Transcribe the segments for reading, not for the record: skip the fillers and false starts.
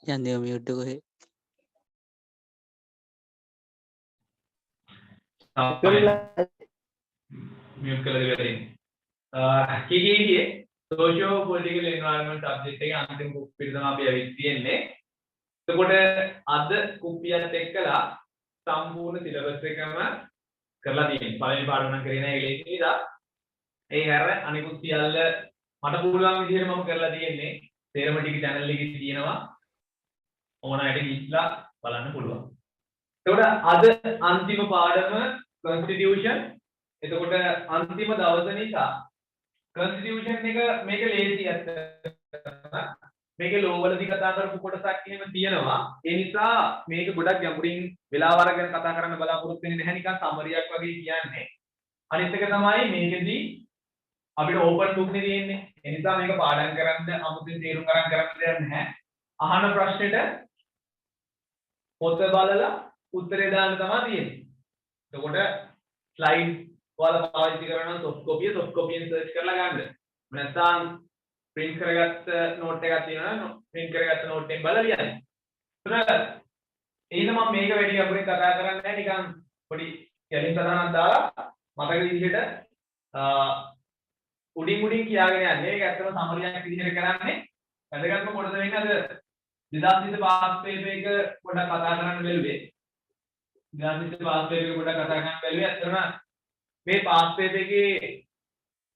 යන්නේ මියුට් එක කොහේ? म्यूट कर दे කීකීයේ social political environment subject එකේ අන්තිම කුප්පියට තමයි අපි ඇවිත් තියෙන්නේ. එතකොට අද කුප්පියත් එක්කලා සම්පූර්ණ සිලබස් එකම කරලා තියෙනවා. පළවෙනි පාඩම නම් කරේ නැහැ ඒ නිසා. ඒ හැර අනිකුත් සියල්ල මට පුළුවන් විදිහට මම කරලා තියෙන්නේ. තේරම ටික channel එකේ තියෙනවා. ඕන අයට ගිහිල්ලා බලන්න පුළුවන්. එතකොට අද අන්තිම පාඩම constitution. එතකොට අන්තිම දවස නිසා constitution එක මේක ලේසි ඇත්තටම. මේකේ ලෝ වලදී කතා කරපු කොටසක් එහෙම තියෙනවා. ඒ නිසා මේක ගොඩක් ගැඹුරින් වෙලාව අරගෙන කතා කරන්න බලාපොරොත්තු වෙන්නේ නැහැ, නිකන් සමරියක් වගේ කියන්නේ. අනිත් එක තමයි මේකෙදී අපිට ඕපන් බුක් නේ තියෙන්නේ. ඒ නිසා මේක පාඩම් කරන්න අමුතුවෙන් තේරුම් ගන්න දෙයක් නැහැ. අහන ප්‍රශ්නෙට පොත බලලා උත්තරේ දාන්න තමයි තියෙන්නේ. එතකොට ස්ලයිඩ් ඔයාලා පාවිච්චි කරනවා soft copy search කරලා ගන්න. නැත්නම් print කරගත්ත note එකක් තියෙනවා print කරගත්ත note එකෙන් බලලා ලියන්න. එතකොට එහෙනම් මම මේක වැඩි අපිට කතා කරන්නේ නැහැ, නිකන් පොඩි කැලින් සටහනක් දාලා මතක විදිහට උඩින් කියාගෙන යන්නේ. මේක ඇත්තටම සමරියක් විදිහට කරන්නේ. වැදගත්ම කොටස වෙන්නේ අද 2020 පාස් පේපර් එක පොඩ්ඩක් කතා කරන්න බැලුවේ. 2020 පාස් පේපර් එක පොඩ්ඩක් කතා කරන්න බැලුවේ. ඇත්තටම මේ පාස් පේපර් එකේ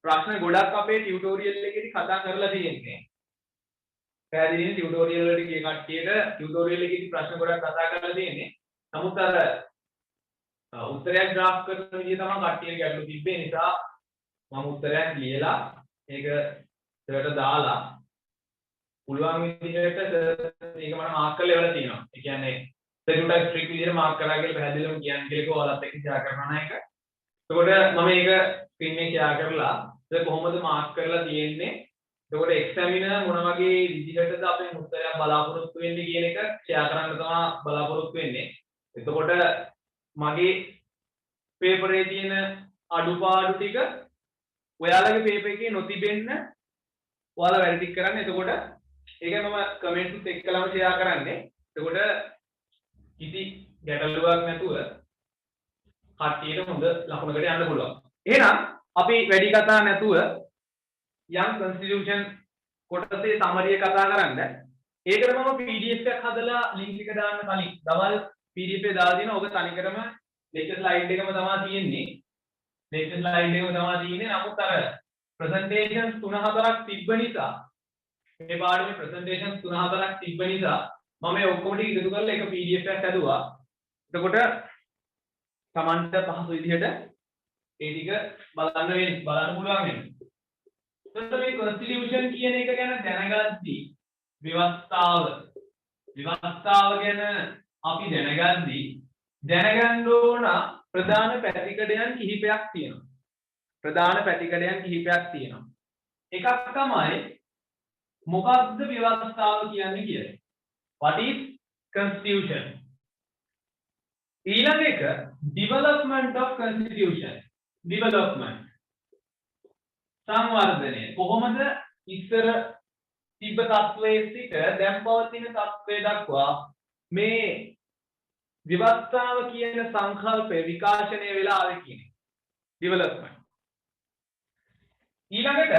ප්‍රශ්න ගොඩක් අපේ ටියුටෝරියල් එකේදී කතා කරලා තියෙන්නේ. පැහැදිලිනේ ටියුටෝරියල් වලට ගිය කට්ටියට ටියුටෝරියල් එකේදී ප්‍රශ්න ගොඩක් කතා කරලා තියෙන්නේ. නමුත් අර උත්තරයක් ඩ්‍රාෆ්ට් කරන විදිහ තමයි කට්ටිය ගැටලු තිබ්බේ. නිසා මම උත්තරයක් ලියලා ඒක සර්ට දාලා පුළුවන් විදිහට ඒක මම මාක් කරලා ඉවරලා තියෙනවා. ඒ කියන්නේ සර්ට ස්ට්‍රික් විදිහට මාක් කරලා කියලා පැහැදිලිවම කියන්නේ කියලා ඔයාලත් එක්ක ෂෙයා කරනවා නේද? එතකොට මම මේක ස්ක්‍රීන් එකේ ෂෙයා කරලා ඒක කොහොමද මාක් කරලා තියෙන්නේ? එතකොට එක්සැමිනර් මොන වගේ විදිහටද අපේ උත්තරයක් බලාපොරොත්තු වෙන්නේ කියන එක ෂෙයා කරන්න තමයි බලාපොරොත්තු වෙන්නේ. එතකොට මගේ පේපරේ තියෙන අඩුපාඩු ටික ඔයාලගේ පේපර් එකේ නොතිබෙන්න ඔයාලා වැඩි ටික කරන්න. එතකොට ඒක මම කමෙන්ට්ස් එක්කලම ෂෙයා කරන්නේ. එතකොට කිසි ගැටලුවක් නැතුව කට්ටියට හොඳ ලකුණකට යන්න පුළුවන්. එහෙනම් අපි වැඩි කතා නැතුව යම් constitution කොටසේ සමරිය කතා කරන්න. ඒකට මම PDF එකක් හදලා link එක දාන්න කලින් දවල් PDF එක දාලා දිනවා. ඔබ තනිකරම lecture slide එකම තමයි තියෙන්නේ. lecture slide එකම තමයි තියෙන්නේ. නමුත් අර presentations 3-4ක් තිබ්බ නිසා මේ පාඩමේ presentations 3-4ක් තිබ්බ නිසා මම මේ ඔක්කොම ටික එකතු කරලා එක PDF එකක් හදුවා. එතකොට Tamanta පහසු විදිහට ඒ ටික බලන්න පුළුවන් වෙනවා. එතකොට මේ constitution කියන එක ගැන දැනගද්දී ව්‍යවස්ථාව ගැන අපි දැනගන්න ඕන ප්‍රධාන පැතිකඩයන් කිහිපයක් තියෙනවා. එකක් තමයි මොකක්ද ව්‍යවස්ථාව කියන්නේ කියලා. What is constitution? ඊළඟ එක development of constitution. සංවර්ධනය. කොහොමද ඉස්සර තිබ්බ තත්වයේ සිට දැන් පවතින තත්වය දක්වා මේ ව්‍යවස්ථාව කියන සංකල්පය විකාශනය වෙලා ආවේ කියන්නේ. development. ඊළඟට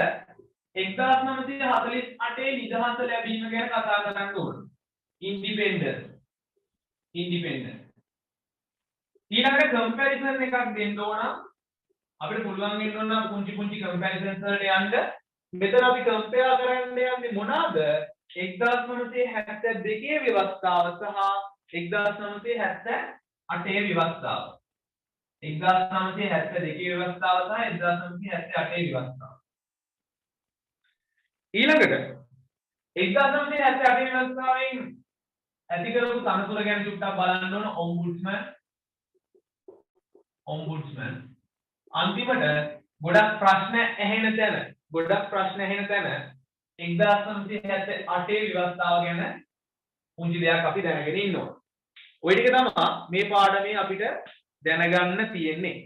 1948 නිදහස ලැබීම ගැන කතා කරන්න ඕන. independence. ඊළඟට comparison එකක් දෙන්න ඕන. අපිට පුළුවන් වෙන්න ඕන පුංචි comparisons වලට යන්න. මෙතන අපි compare කරන්න යන්නේ මොනවාද? 1972 ව්‍යවස්ථාව සහ 1978 ව්‍යවස්ථාව. 1972 ව්‍යවස්ථාව සහ 1978 ව්‍යවස්ථාව. ඊළඟට 1978 ව්‍යවස්ථාවෙන් ඇති කරපු තනතුර ගැන චුට්ටක් බලන්න ඕන. ombudsman. අන්තිමට ගොඩක් ප්‍රශ්න ඇහෙන තැන 1978 ව්‍යවස්ථාව ගැන පුංචි දෙයක් අපි දැනගෙන ඉන්නවා. ওই ටික තමයි මේ පාඩමේ අපිට දැනගන්න තියෙන්නේ.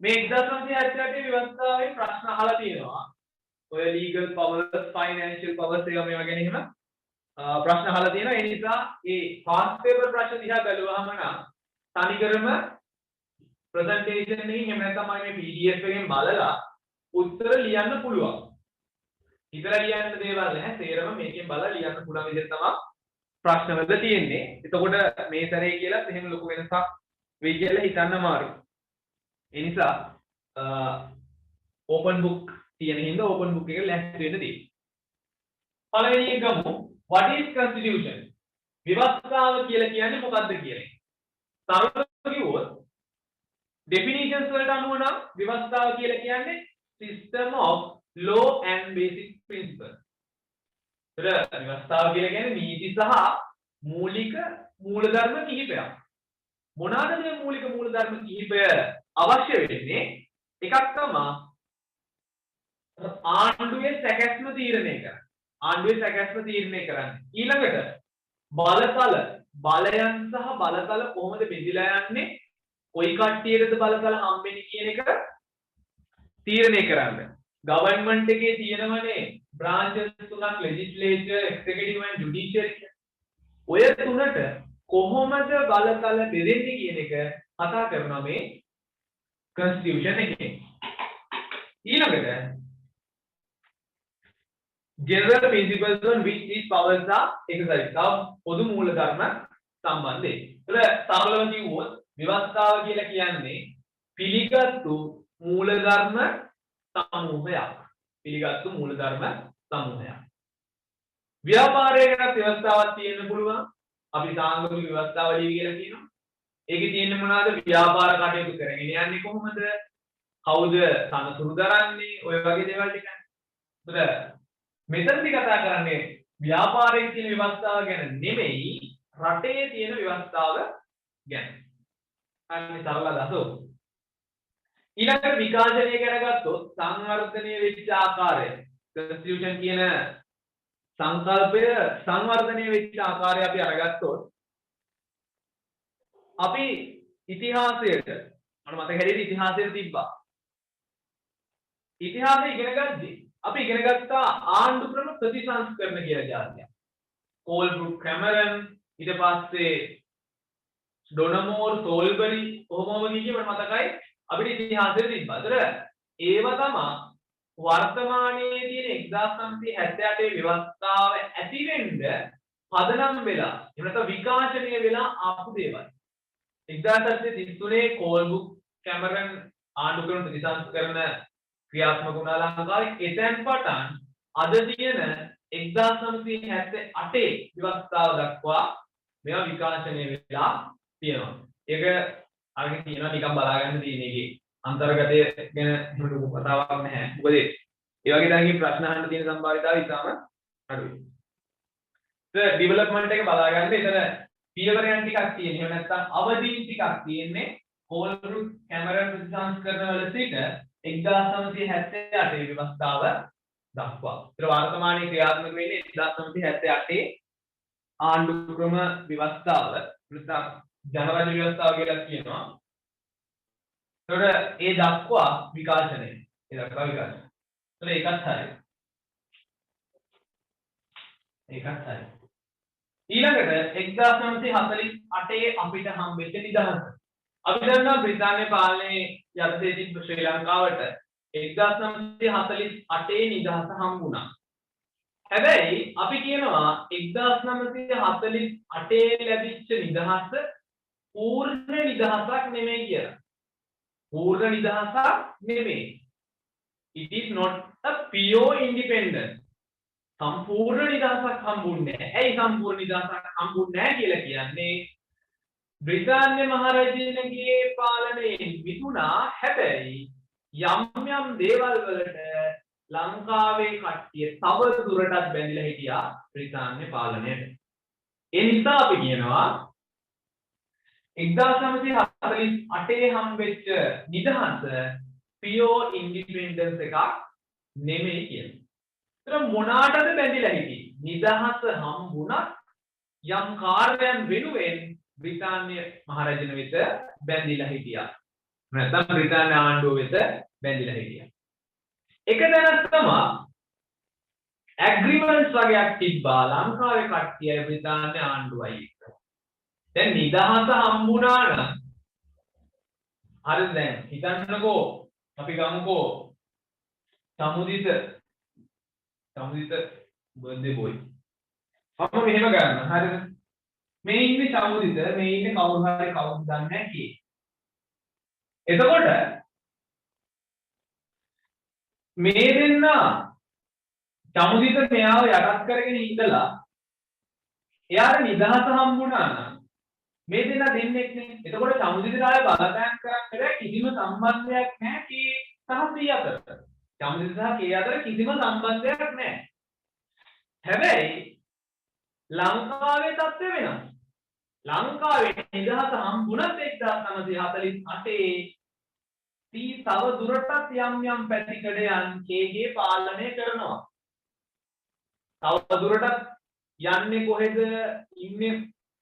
මේ 1978 ව්‍යවස්ථාවේ ප්‍රශ්න අහලා තියෙනවා. ඔය legal powers, financial powers ඒවා මේවා ගැන එහෙම ප්‍රශ්න අහලා තියෙනවා. ඒ නිසා මේ past paper ප්‍රශ්න දිහා බැලුවාම නම් තනිකරම presentation එකකින් එහෙම නැත්නම් මේ PDF එකෙන් බලලා උත්තර ලියන්න පුළුවන්. හිතලා ලියන්න දේවල් නැහැ. තේරම මේකෙන් බලලා ලියන්න පුළුවන් විදිහට තමයි ප්‍රශ්නවල තියෙන්නේ. එතකොට මේ සැරේ කියලා එහෙම ලොකු වෙනසක් වෙයි කියලා හිතන්න අමාරුයි. ඒ නිසා open book තියෙන හින්දා open book එක ලැස්ති වෙන්න තියෙනවා. පළවෙනි එක ගමු. What is constitution? විවස්ථාව කියලා කියන්නේ මොකක්ද කියලා. සරලව කිව්වොත් definitions වලට අනුව නම් විවස්ථාව කියලා කියන්නේ system of law and basic principles. ඒතර විවස්ථාව කියලා කියන්නේ නීති සහ මූලික මූලධර්ම කිහිපයක්. මොනවාද මේ මූලික මූලධර්ම කිහිපය අවශ්‍ය වෙන්නේ? එකක් තමයි ආණ්ඩුවේ සැකැස්ම තීරණය කරන්න. ආණ්ඩුවේ සැකැස්ම තීරණය කරන්න. ඊළඟට බලතල බලයන් සහ බලතල කොහොමද බෙදලා යන්නේ? කොයි කට්ටියටද බලතල හම්බෙන්නේ කියන එක තීරණය කරන්න. ගවර්න්මන්ට් එකේ තියෙනවනේ branches තුනක් legislature, executive and judiciary. ඔය තුනට කොහොමද බලතල බෙදෙන්නේ කියන එක කතා කරනවා මේ constitution එකේ. ඊළඟට general principles on which these powers are exercised. පොදු මූලධර්ම සම්බන්ධයෙන්. ඒක සරලව කිව්වොත් විවස්ථාව කියලා කියන්නේ පිළිගත්තු මූලධර්ම සමූහයක්. පිළිගත්තු මූලධර්ම සමූහයක්. ව්‍යාපාරයකට ව්‍යවස්ථාවක් තියෙන්න පුළුවන්. අපි සාංගමික ව්‍යවස්ථාවලිය කියලා කියනවා. ඒකේ තියෙන්නේ මොනවාද? ව්‍යාපාර කටයුතු කරගෙන යන්නේ කොහොමද? කවුද සනසුරු දරන්නේ? ඔය වගේ දේවල් ටික. මෙතනදී කතා කරන්නේ ව්‍යාපාරයේ තියෙන ව්‍යවස්ථාව ගැන නෙමෙයි රටේ තියෙන ව්‍යවස්ථාව ගැන. අන්නේ සරල දසෝ. ඊළඟට විකාශනය ගැන ගත්තොත් සංවර්ධනය වෙච්ච ආකාරය constitution කියන සංකල්පය සංවර්ධනය වෙච්ච ආකාරය අපි අරගත්තොත් අපි ඉතිහාසයට මම මතක හැටියට ඉතිහාසයට තිබ්බා. ඉතිහාසය ඉගෙන ගද්දී අපි ඉගෙන ගත්තා ආණ්ඩු ක්‍රම ප්‍රතිසංස්කරණ කියලා જાතියක්. කෝල්බ්‍රූක් කැමරන් ඊට පස්සේ ඩොනමෝර් සෝල්බරි කොහොමම කිව්වේ මට මතකයි අපිට ඉතිහාසයේ තිබ්බා. ඒතර ඒව තමයි වර්තමානයේ තියෙන 1978 ව්‍යවස්ථාව ඇති වෙන්න පදනම් වෙලා එහෙම නැත්නම් විකාශනය වෙලා ආපු දේවල්. 1933 කෝල්බ්‍රූක් කැමරන් ආණ්ඩු ක්‍රම ප්‍රතිසංස්කරණ ක්‍රියාත්මක වුණා ලංකාවේ. එතෙන් පටන් අද තියෙන 1978 ව්‍යවස්ථාව දක්වා මේවා විකාශනය වෙලා තියෙනවා. ඒක අරගෙන තියෙනවා නිකන් බලා ගන්න තියෙන එකේ අන්තර්ගතය ගැන ලොකු කතාවක් නැහැ. මොකද ඒ වගේ තරකින් ප්‍රශ්න අහන්න තියෙන සම්භාවිතාවය ඉතාම අඩුයි. ඒ ඩෙවලොප්මන්ට් එක බලා ගන්න එතන පියවරයන් ටිකක් තියෙන. එහෙම නැත්නම් අවදීන් ටිකක් තියෙන්නේ කෝල්බ්‍රූක් කැමරන් ප්‍රතිසංස්කරණ වල සිට 1978 ව්‍යවස්ථාව දක්වා. ඒතර වර්තමානයේ ක්‍රියාත්මක වෙන්නේ 1978 ආණ්ඩු ක්‍රම ව්‍යවස්ථාව නැත්නම් ජනරාජ්‍ය ව්‍යවස්ථාව කියලා කියනවා. ඒතර ඒ දක්වා විකාශනය. ඒ දක්වා විකාශනය. ඒතර ඒකත් හරියි. ඒකත් හරියි. ඊළඟට 1948 අපිට හම්බෙච්ච නිදහස. අපි දන්නවා බ්‍රිතාන්‍ය පාලනයේ යටතේ තිබ්බ ශ්‍රී ලංකාවට 1948 නිදහස හම්බුණා. හැබැයි අපි කියනවා 1948 ලැබිච්ච නිදහස පූර්ණ නිදහසක් නෙමෙයි කියලා. පූර්ණ නිදහසක් නෙමෙයි. It is not a pure independence. සම්පූර්ණ නිදහසක් හම්බුන්නේ නැහැ. ඇයි සම්පූර්ණ නිදහසක් හම්බුන්නේ නැහැ කියලා කියන්නේ? බ්‍රිතාන්‍ය මහරජුගේ පාලනයෙන් විතුණා. හැබැයි යම් යම් දේවල් වලට ලංකාවේ කට්ටිය තව දුරටත් බැඳිලා හිටියා බ්‍රිතාන්‍ය පාලනයට. ඒ නිසා අපි කියනවා 1948 හම්බෙච්ච නිදහස pure independence එකක් නෙමෙයි කියන්නේ. ඒතර මොනාටද බැඳිලා හිටියේ? නිදහස හම්බුණත් යම් කාර්යයන් වෙනුවෙන් බ්‍රිතාන්‍ය මහරජුන වෙත බැඳිලා හිටියා. නැත්නම් බ්‍රිතාන්‍ය ආණ්ඩුව වෙත බැඳිලා හිටියා. එක දැනක් තමයි ඇග්‍රීමන්ට්ස් වගේක් තිබ්බා ලංකාවේ කට්ටියයි බ්‍රිතාන්‍ය ආණ්ඩුවයි එක්ක. දැන් නිදහස හම්බුණා නම් හරිද දැන් හිතන්නකෝ අපි ගමුකෝ සමුදිත බර්ත්ඩේ බොයි. අපම මෙහෙම ගන්න හරිද? මේ ඉන්නේ සමුදිත මේ ඉන්නේ කවුරු හරි කවුරුද දන්නේ නැහැ කී. එතකොට මේ දෙන්න සමුදිත මෙයාව යටත් කරගෙන ඉඳලා එයාට නිදහස හම්බුණා නම් මේ දෙන්න දෙන්නෙක් නේ. එතකොට සමුදිතට ආය බලපෑම් කරන්න බැහැ කිසිම සම්බන්ධයක් නැහැ කී සහ සී අතර. සමුදිත සහ කී අතර කිසිම සම්බන්ධයක් නැහැ. හැබැයි ලංකාවේ තත්ත්වය වෙනස්. ලංකාවේ නිදහස හම්බුණත් 1948 තී තව දුරටත් යම් පැතිකඩයන් කේගේ පාලනය කරනවා. තව දුරටත් යන්නේ කොහෙද ඉන්නේ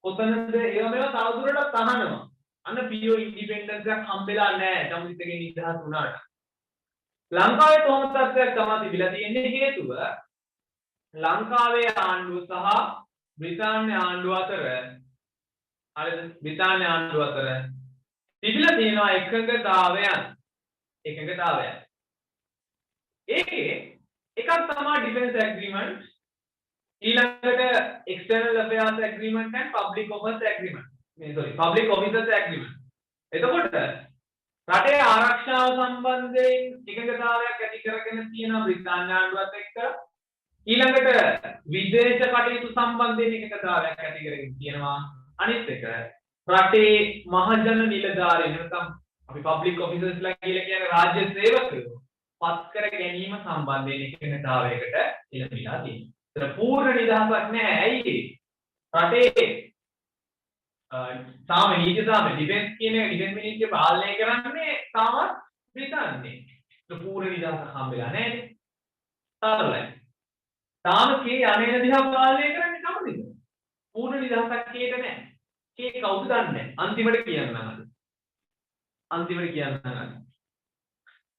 කොතනද ඒව මේවා තව දුරටත් අහනවා. අන්න පියෝ ඉන්ඩිපෙන්ඩන්ස් එකක් හම්බෙලා නැහැ සමුදිතගේ නිදහස් වුණාට. ලංකාවේ කොහොම තත්ත්වයක් තමයි තිබිලා තියෙන්නේ හේතුව ලංකාවේ ආණ්ඩුව සහ බ්‍රිතාන්‍ය ආණ්ඩුව අතර හරිද බ්‍රිතාන්‍ය ආණ්ඩුව අතර තිබිලා තියෙනවා එකඟතාවයන්. ඒකේ එකක් තමයි ඩිෆෙන්ස් ඇග්‍රීමන්ට් ඊළඟට external affairs agreement and public offers agreement public officers agreement. එතකොට රටේ ආරක්ෂාව සම්බන්ධයෙන් එකඟතාවයක් ඇති කරගෙන තියෙන බ්‍රිතාන්‍ය ආණ්ඩුවත් එක්ක ඊළඟට විදේශ කටයුතු සම්බන්ධයෙන් එකඟතාවයක් ඇති කරගෙන තියෙනවා. අනිත් එක රටේ මහජන නිලධාරීන් නැත්නම් අපි පබ්ලික් ඔෆිසර්ස්ලා කියලා කියන්නේ රාජ්‍ය සේවකයෝ පත් කර ගැනීම සම්බන්ධයෙන් එකඟතාවයකට එළඹිලා තියෙනවා. ඒතර පූර්ණ නිදහසක් නැහැ. ඇයි රටේ තාම නීති සාම ඩිෆෙන්ස් කියන ඩිෆෙන්ස් මිනිස්ට්‍රිය පාලනය කරන්නේ තාමත් බ්‍රිතාන්‍යයේ. ඒක පූර්ණ නිදහසක් හම්බෙලා නැහැ. තාමයි. තාම කේ අනේන දිහා පාලනය කරන්නේ සමදින. පූර්ණ නිදහසක් කේට නැහැ. කේ කවුද දන්නේ? අන්තිමට කියන්නම් අද.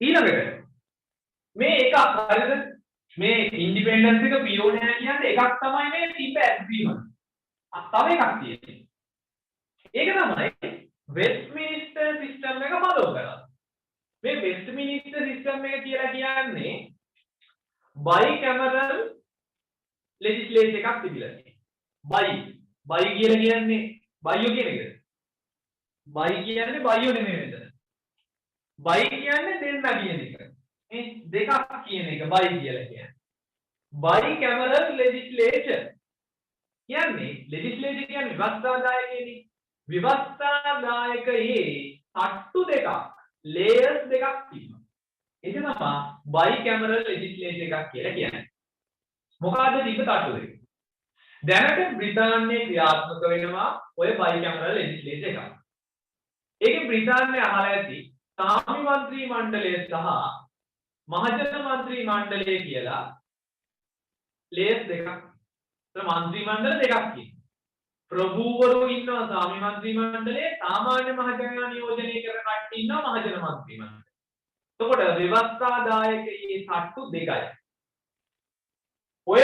ඊළඟට මේ එකක් හරිද? මේ ඉන්ඩිපෙන්ඩන්ස් එක පියෝ නැහැ කියන්නේ එකක් තමයි මේ තිබ්බ ඇග්‍රීමන්ට්. තව එකක් තියෙනවා. ඒක තමයි වෙස්ට්මිනිස්ටර් සිස්ටම් එක ෆලෝ කරලා. මේ වෙස්ට්මිනිස්ටර් සිස්ටම් එක කියලා කියන්නේ බයිකැමරල් ලෙජිස්ලේෂන් එකක් තිබිලා තියෙනවා. බයි කියලා කියන්නේ බයියෝ කියන එකද? බයි කියන්නේ බයියෝ නෙමෙයි මෙතන. බයි කියන්නේ දෙන්න කියන එක. මේ දෙකක් කියන එක බයි කියලා කියන්නේ. බයිකැමරල් ලෙජිස්ලේෂන් කියන්නේ ලෙජිස්ලේෂන් කියන්නේ විවස්ථාදායකයනේ. විවස්ථාදායකයේ තට්ටු දෙකක් ලේයර්ස් දෙකක් තියෙනවා. ඒක තමයි බයිකැමරල් ලෙජිස්ලේෂන් එකක් කියලා කියන්නේ. මොකද්ද තිබ්බ තට්ටු දෙක? දැනට බ්‍රිතාන්‍යයේ ක්‍රියාත්මක වෙනවා ඔය බයිකැමරල් ලෙජිස්ලේෂන් එකක්. ඒකේ බ්‍රිතාන්‍යය අහලා ඇති සාමි මන්ත්‍රී මණ්ඩලය සහ මහජන මන්ත්‍රී මණ්ඩලය කියලා ලේයර්ස් දෙකක්. ඒතර මන්ත්‍රී මණ්ඩල දෙකක් තියෙනවා. ප්‍රභූවරු ඉන්නවා සාමි මන්ත්‍රී මණ්ඩලයේ සාමාන්‍ය මහජනයා නියෝජනය කරන කට්ටිය ඉන්නවා මහජන මන්ත්‍රී මණ්ඩලයේ. එතකොට ව්‍යවස්ථාදායකයේ තට්ටු දෙකයි. ඔය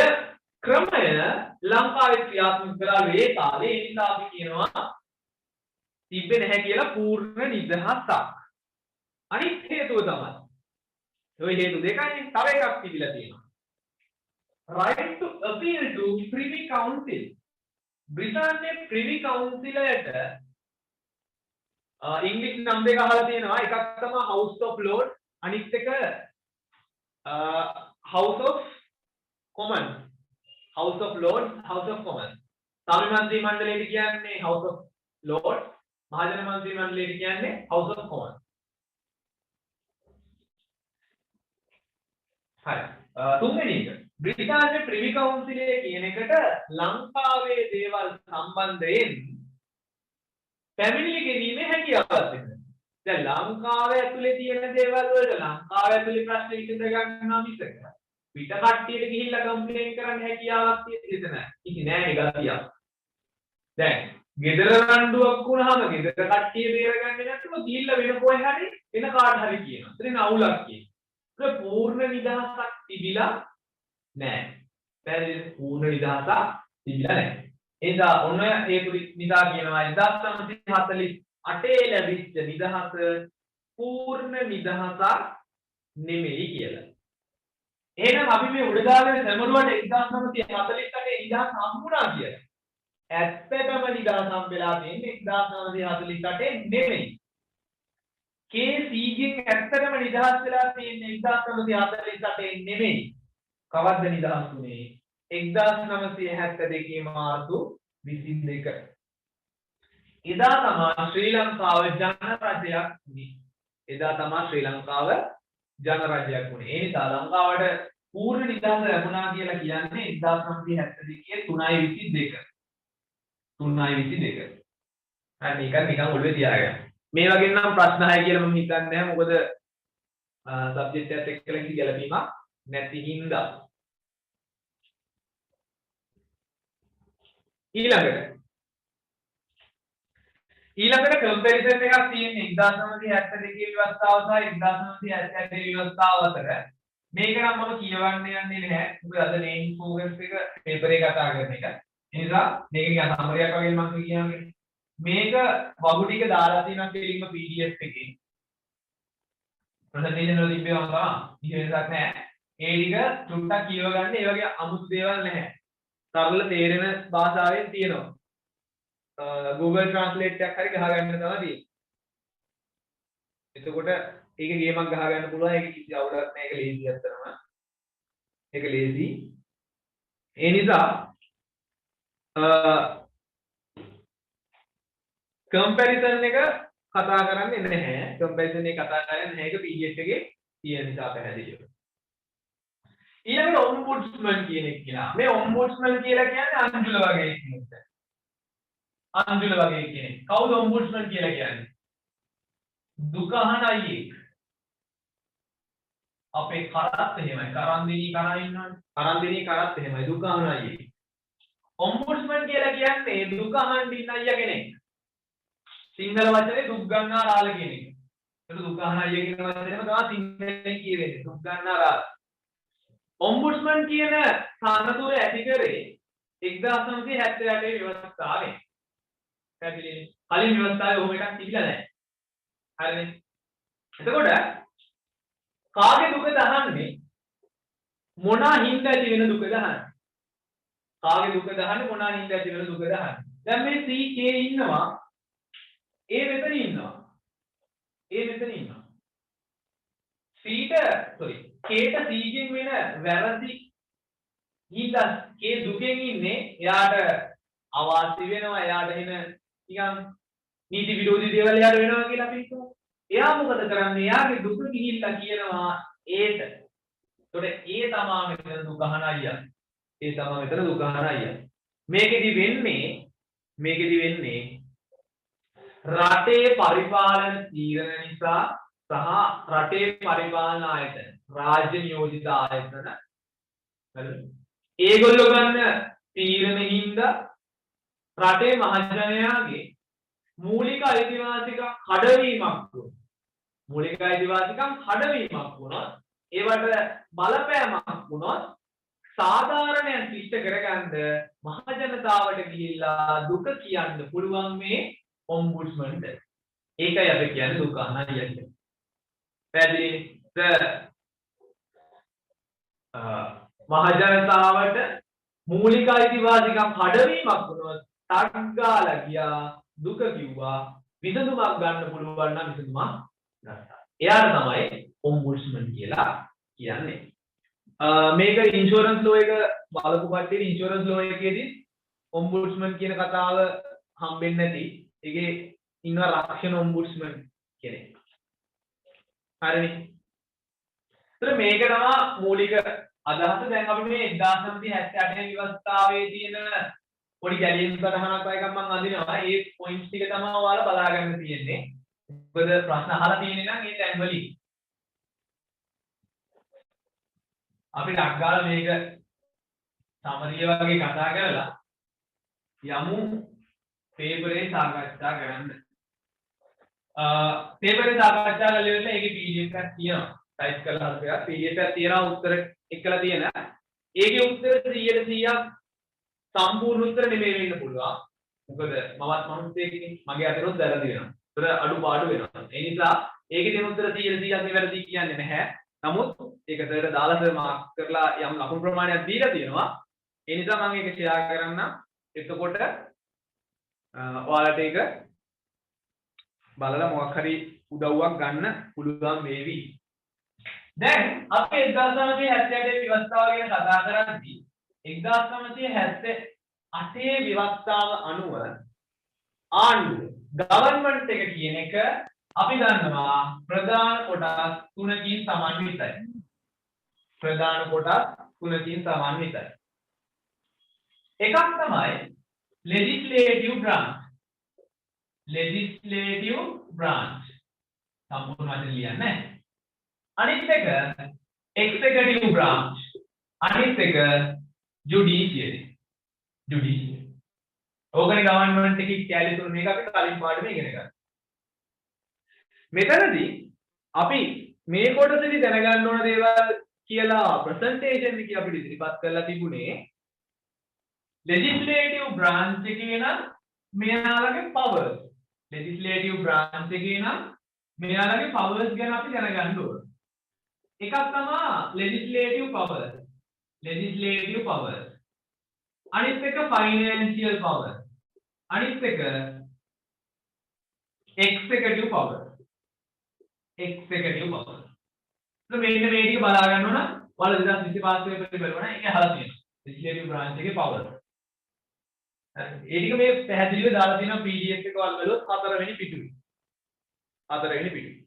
ක්‍රමය ලංකාවේ ක්‍රියාත්මක කරලා ඒ කාලේ ඒ නිසා අපි කියනවා තිබ්බේ නැහැ කියලා පූර්ණ නිදහසක්. අනිත් හේතුව තමයි ඔය හේතු දෙකයි තව එකක් තිබිලා තියෙනවා. right to appeal to Privy Council. බ්‍රිතාන්‍යයේ Privy Council එකට ඉංග්‍රීසි නම් දෙක අහලා තියෙනවා. එකක් තමයි House of Lords අනිත් එක House of Commons. House of Lords, House of Commons. සාමි මන්ත්‍රී මණ්ඩලයට කියන්නේ House of Lords, මහජන මන්ත්‍රී මණ්ඩලයට කියන්නේ House of Commons. හරි. තුන්වෙනි එක බ්‍රිතාන්‍ය Privy Council කියන එකට ලංකාවේ දේවල් සම්බන්ධයෙන් පැමිණිලි ගෙවීමේ හැකියාවක් තිබෙනවා. දැන් ලංකාවේ ඇතුලේ තියෙන දේවල් වලට ලංකාවේ ඇතුලේ ප්‍රශ්න විසඳ ගන්නවා මිසක පිට කට්ටියට ගිහිල්ලා කම්ප්ලේන් කරන්න හැකියාවක් තියෙන්නේ නැහැ. ඉතින් නෑනේ ගතියක්. දැන් ගෙදර රණ්ඩුවක් වුණාම ගෙදර කට්ටිය බේරගන්නේ නැතුව ගිහිල්ලා වෙන කොහෙන් හරි වෙන කාට හරි කියනවා. ඉතින් අවුලක් කියනවා. ඒක පූර්ණ නිදහසක් තිබිලා නැහැ. පැහැදිලිද? පූර්ණ නිදහසක් තිබිලා නැහැ. ඒ නිසා ඔන්න හේතු නිසා කියනවා 1948 ලැබිච්ච නිදහස පූර්ණ නිදහසක් නෙමෙයි කියලා. එහෙනම් අපි මේ උඩ දාගෙන සමරුවට 1948 නිදහස හම්බුණා කියලා. ඇත්තටම නිදහස හම්බෙලා තියෙන්නේ 1948 නෙමෙයි. KCගෙන් ඇත්තටම නිදහස් වෙලා තියෙන්නේ 1948 නෙමෙයි. කවද්ද නිදහස් වුනේ? 1972 මාර්තු 22. එදා තමයි ශ්‍රී ලංකාව ජනරජයක් වුනේ. එදා තමයි ශ්‍රී ලංකාව ජනරජයක් වුනේ. ඒ නිසා ලංකාවට පූර්ණ නිදහස ලැබුණා කියලා කියන්නේ 1972 3.22. 3.22. හරි මේක නිකන් ඔළුවේ තියාගන්න. මේ වගේ නම් ප්‍රශ්න 6 කියලා මම හිතන්නේ නැහැ. මොකද සබ්ජෙක්ට් එකත් එක්ක කිසි ගැළපීමක් නැති හින්දා. ඊළඟට කම්පැරිසන් එකක් තියෙන්නේ 1972 විවස්ථාව සහ 1978 විවස්ථාව අතර. මේක නම් මම කියවන්න යන්නේ නැහැ. මොකද අද මේන් ෆෝකස් එක පේපර් එක කතා කරන එක. ඒ නිසා මේක නිකන් සමරියක් වගේ මම කියන්නේ. මේක වගු ටික දාලා තියෙනවා කෙලින්ම PDF එකේ. ප්‍රසන්ටේෂන් වල තිබ්බේවා තමයි. ඉතින් නැහැ. ඒ ටික චුට්ටක් කියව ගන්න ඒ වගේ අමුතු දේවල් නැහැ. සරල තේරෙන භාෂාවෙන් තියෙනවා. Google Translate එකක් හරි ගහ ගන්න තමයි තියෙන්නේ. එතකොට ඒකේ ගේමක් ගහ ගන්න පුළුවන්. ඒක කිසි අවුලක් නැහැ. ඒක ලේසි අත්තරම. ඒක ලේසි. ඒ නිසා comparison එක කතා කරන්නේ නැහැ. comparison එක කතා කරන්නේ නැහැ. ඒක PDF එකේ තියෙන නිසා පැහැදිලිව. ඊළඟට ombudsman කියන එක කියනවා. මේ ombudsman කියලා කියන්නේ අංජුල වගේ කෙනෙක්. අංජුල වගේ කෙනෙක්. කවුද ombudsman කියලා කියන්නේ? දුක අහන අයියෙක්. අපේ කරත් එහෙමයි. කරන්දිනී කරා ඉන්නවනේ. කරන්දිනී කරත් එහෙමයි. දුක අහන අයියෙක්. ombudsman කියලා කියන්නේ දුක අහන්න ඉන්න අයියා කෙනෙක්. සිංහල වචනේ දුක් ගන්නා රාළ කියන එක. ඒක දුක් අහන අයියා කියන වචනේම තමයි සිංහලෙන් කියවෙන්නේ. දුක් ගන්නා රාළ. ombudsman කියන සානතුර ඇති කරේ 1978 විවස්ථාවේ. පැහැදිලිනේ. කලින් විවස්ථාවේ ඔහොම එකක් තිබිලා නැහැ. හරිනේ. එතකොට කාගේ දුකද අහන්නේ? මොනා හින්දා ඇති වෙන දුකද අහන්නේ? කාගේ දුකද අහන්නේ? මොනා හින්දා ඇති වෙන දුකද අහන්නේ? දැන් මේ CK ඉන්නවා. ඒ මෙතන ඉන්නවා. ඒ මෙතන ඉන්නවා. Kට C ගෙන් වෙන වැරදි හින්දා K දුකෙන් ඉන්නේ. එයාට අවාසි වෙනවා. එයාට එන නිකන් නීති විරෝධී දේවල් එයාට වෙනවා කියලා අපි හිතමු. එයා මොකද කරන්නේ? එයාගේ දුක ගිහිල්ලා කියනවා ඒට. ඒතකොට ඒ තමයි මෙතන දුක අහන අයියා. ඒ තමයි මෙතන දුක අහන අයියා. මේකෙදි වෙන්නේ රටේ පරිපාලන තීරණ නිසා සහ රටේ පරිපාලන ආයතන රාජ්‍ය නියෝජිත ආයතන ඒගොල්ලෝ ගන්න තීරණ හින්දා රටේ මහජනයාගේ මූලික අයිතිවාසිකම් කඩවීමක් වුණොත් ඒවට බලපෑමක් වුණොත් සාධාරණයන් ඉෂ්ට කරගන්න මහජනතාවට ගිහිල්ලා දුක කියන්න පුළුවන් මේ ombudsman. ඒකයි අපි කියන්නේ දුක අහන අයියා කියලා. පැහැදිලිද? මහජනතාවට මූලික අයිතිවාසිකම් කඩවීමක් වුණොත් ටග්ගාලා ගියා දුක කිව්වා විසඳුමක් ගන්න පුළුවන් නම් විසඳුමක් ගත්තා. එයාට තමයි ombudsman කියලා කියන්නේ. මේක ඉන්ෂුරන්ස් ලෝ එක බලපු කට්ටිය ඉන්ෂුරන්ස් ලෝ එකේදී ombudsman කියන කතාව හම්බෙන්නේ නැති. ඒකේ ඉන්නවා රක්ෂණ ombudsman කෙනෙක්. හරිනේ. ඒතර මේක තමයි මූලික අදහස. දැන් අපි මේ 1978 විවස්ථාවේ තියෙන පොඩි ගැලියම් සටහනක් වගේ එකක් මම අඳිනවා. ඒ පොයින්ට්ස් ටික තමයි ඔයාලා බලා ගන්න තියෙන්නේ. මොකද ප්‍රශ්න අහලා තියෙන්නේ නම් ඒ තැන් වලින්. අපි ඩග්ගාලා මේක සමරිය වගේ කතා කරලා යමු පේපරේ සාකච්ඡා කරන්න. පේපරේ සාකච්ඡා කරලා ඉවරලා ඒකේ PDF එකක් තියෙනවා. ටයිප් කරලා හදලා PDF එකක් තියෙනවා උත්තර එක්කලා තියෙන. ඒකේ උත්තර 100% සම්පූර්ණ උත්තර නෙමෙයි වෙන්න පුළුවන්. මොකද මමත් මනුස්සයෙක්නේ. මගේ අතනොත් වැරදි වෙනවා. උත්තර අඩුපාඩු වෙනවා. ඒ නිසා ඒකේ තියෙන උත්තර 100% නිවැරදි කියන්නේ නැහැ. නමුත් ඒක සර් දාලා සර් මාක් කරලා යම් ලකුණු ප්‍රමාණයක් දීලා තියෙනවා. ඒ නිසා මම ඒක ෂෙයා කරන්න. එතකොට ඔයාලට ඒක බලලා මොකක් හරි උදව්වක් ගන්න පුළුවන් වේවි. දැන් අපි 1978 ව්‍යවස්ථාව ගැන කතා කරද්දී 1978 ව්‍යවස්ථාව අනුව ආණ්ඩුව ගවර්න්මන්ට් එක කියන එක අපි දන්නවා ප්‍රධාන කොටස් තුනකින් සමන්විතයි. ප්‍රධාන කොටස් තුනකින් සමන්විතයි. එකක් තමයි legislative branch. legislative branch. සම්පූර්ණ වචන ලියන්නේ. අනිත් එක executive branch. අනිත් එක judiciary. judiciary. ඕකනේ ගවර්න්මන්ට් එකේ කැලේ තුන මේක අපි කලින් පාඩමේ ඉගෙන ගත්තා. මෙතනදී අපි මේ කොටසේදී දැනගන්න ඕන දේවල් කියලා ප්‍රසන්ටේෂන් එකේ අපිට ඉදිරිපත් කරලා තිබුණේ legislative branch එකේ නම් මෙයාලගේ powers. legislative branch එකේ නම් මෙයාලගේ powers ගැන අපි දැනගන්න ඕන. එකක් තමයි legislative powers. legislative powers. අනිත් එක financial powers. අනිත් එක executive powers. executive powers. so මෙන්න මේ ටික බලා ගන්න ඕන. ඔයාලා 2025 පේපරේ බලනවා නම් ඒක අහලා තියෙනවා. legislative branch එකේ powers. ඒ ටික මේ පැහැදිලිව දාලා තියෙනවා PDF එක වල බලුවොත් 4 වෙනි පිටුවේ. 4 වෙනි පිටුවේ.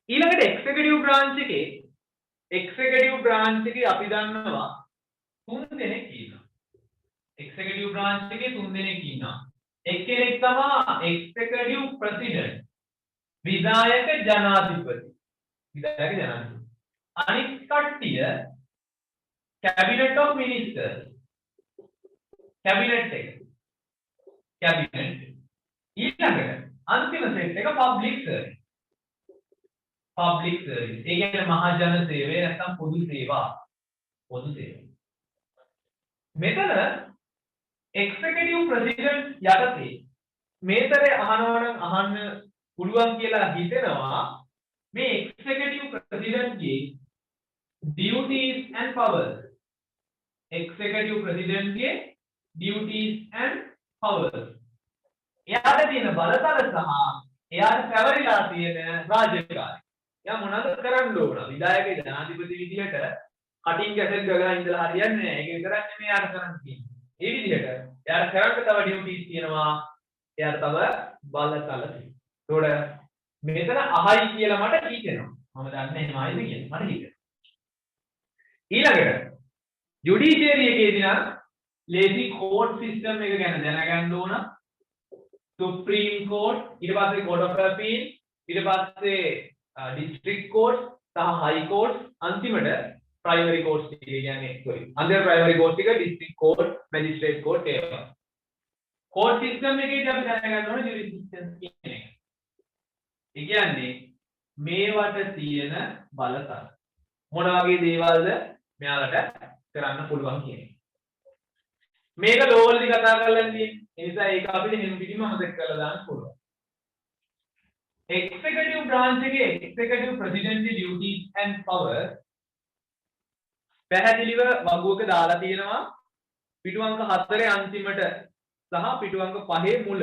ඊළඟට executive branch එකේ අපි දන්නවා 3 දෙනෙක් ඉන්නවා. executive branch එකේ 3 දෙනෙක් ඉන්නවා. එක්කෙනෙක් තමයි executive president. විධායක ජනාධිපති. විධායක ජනාධිපති. අනිත් කට්ටිය cabinet of ministers. cabinet එක. cabinet. ඊළඟට අන්තිම සෙට් එක public service. public service. ඒ කියන්නේ මහා ජන සේවය නැත්නම් පොදු සේවා. පොදු සේවා. මෙතන executive president යටතේ මේතරේ අහනවා නම් අහන්න පුළුවන් කියලා හිතෙනවා මේ executive president ගේ duties and powers. executive president ගේ duties and powers. එයාට තියෙන බලතල සහ එයාට පැවරිලා තියෙන රාජකාරී. එයා මොනවද කරන්න ඕන? විධායක ජනාධිපති විදියට කටින් කැසට් ගගා ඉඳලා හරියන්නේ නැහැ. ඒක විතරක් නෙමෙයි යාට කරන්න තියෙන්නේ. ඒ විදිහට එයාට කරන්න තව ඩියුටිස් තියෙනවා. එයාට තව බලතල තියෙනවා. ඒතකොට මෙතන අහයි කියලා මට හිතෙනවා. මම දන්නේ එහෙමයිද කියලා. මට හිතෙනවා. ඊළඟට ජුඩිෂියරි එකේදී නම් ලේසි කෝට් සිස්ටම් එක ගැන දැනගන්න ඕන. සුප්‍රීම කෝට්, ඊට පස්සේ කෝට් ඔෆ් අපීල්, ඊට පස්සේ ඩිස්ට්‍රික්ට් කෝට් සහ හයි කෝට්, අන්තිමට ප්‍රයිමරි කෝට්ස් ටික කියන්නේ අන්තිම ප්‍රයිමරි කෝට් ටික ඩිස්ට්‍රික්ට් කෝට්, මැජිස්ට්‍රේට් කෝට් ඒවා. කෝට් සිස්ටම් එකේදී අපි දැනගන්න ඕන ජුරිස්ඩික්ෂන් කියන එක. ඒ කියන්නේ මේවට තියෙන බලතල මොන වගේ දේවල්ද මෙයාලට කරන්න පුළුවන් කියන එක. මේක ලෝවලදී කතා කරලා තියෙන්නේ. ඒ නිසා ඒක අපිට හිම් පිටිම අමතක කරලා දාන්න පුළුවන්. executive branch එකේ executive president duties and powers පැහැදිලිව වගුවක දාලා තියෙනවා. පිටු අංක 4 අන්තිමට සහ පිටු අංක 5 මුල.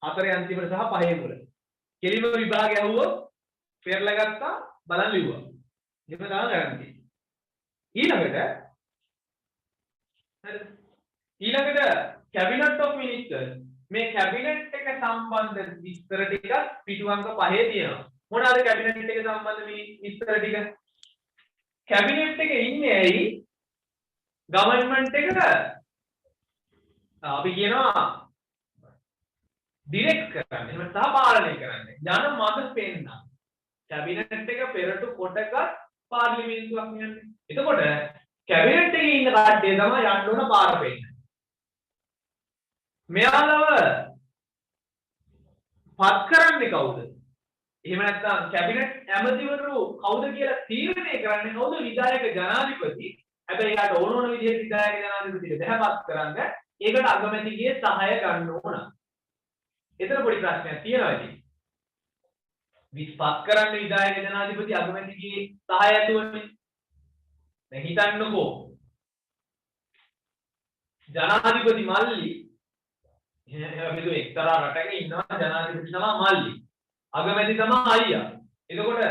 4 අන්තිමට සහ 5 මුල. කෙලිම විභාගය ඇහුවොත් පෙරලා ගත්තා බලන් ලිව්වා. එහෙම තමයි කරන්නේ. ඊළඟට cabinet of ministers මේ cabinet එක සම්බන්ධ විස්තර ටික පිටු අංක 5 තියෙනවා. මොනවාද cabinet එක සම්බන්ධ විස්තර ටික? cabinet එකේ ඉන්නේ ඇයි government එක අපි කියනවා direct කරන්නේ එහෙම සහ පාලනය කරන්නේ. යන මඟ පෙන්නන. cabinet එක පෙරටු කොටක පාර්ලිමේන්තුවක් කියන්නේ. එතකොට cabinet එකේ ඉන්න කට්ටිය තමයි යන්න ඕන පාර පෙන්නන්නේ. මෙයාලව පත් කරන්නේ කවුද? එහෙම නැත්නම් කැබිනට් ඇමතිවරු කවුද කියලා තීරණය කරන්නේ කවුද? විධායක ජනාධිපති. හැබැයි යාට ඕන විදිහට විධායක ජනාධිපතිට බහැපත් කරන්න ඒකට අගමැතිගේ සහාය ගන්න ඕන. එතන පොඩි ප්‍රශ්නයක් තියෙනවා ඉතින්. විස්පත් කරන්න විධායක ජනාධිපති අගමැතිගේ සහාය ඇතුවනේ. දැන් හිතන්නකෝ. ජනාධිපති මල්ලි එහෙනම් එක්තරා රටක ඉන්නවා ජනාධිපති තමයි මල්ලි. අගමැති තමයි අයියා. එතකොට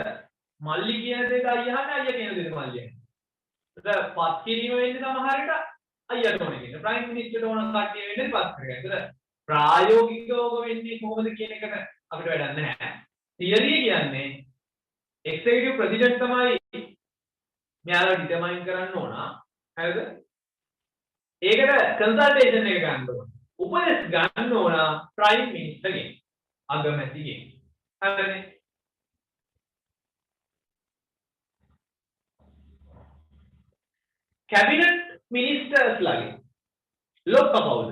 මල්ලි කියන දේට අයියා හන්නේ අයියා කියන දේට මල්ලි යන්නේ. ඒතර පත් කිරීම වෙන්නේ සමහරට අයියාට ඕනේ කියන. ප්‍රයිම් මිනිස්ටර්ට ඕන කට්ටිය වෙන්නේ පත් කරගන්න. ඒතර ප්‍රායෝගිකව වෙන්නේ කොහොමද කියන එකට අපිට වැඩක් නැහැ. තියරිය කියන්නේ එක්සිකියුටිව් ප්‍රෙසිඩන්ට් තමයි මෙයාලා ඩිටර්මයින් කරන්න ඕන. හරිද? ඒකට කන්සල්ටේෂන් එක ගන්න ඕන. උපදෙස් ගන්න ඕන ප්‍රයිම් මිනිස්ටර්ගෙන් අගමැතිගෙන්. හරිනේ. කැබිනට් මිනිස්ටර්ස්ලාගේ ලොක්ක කවුද?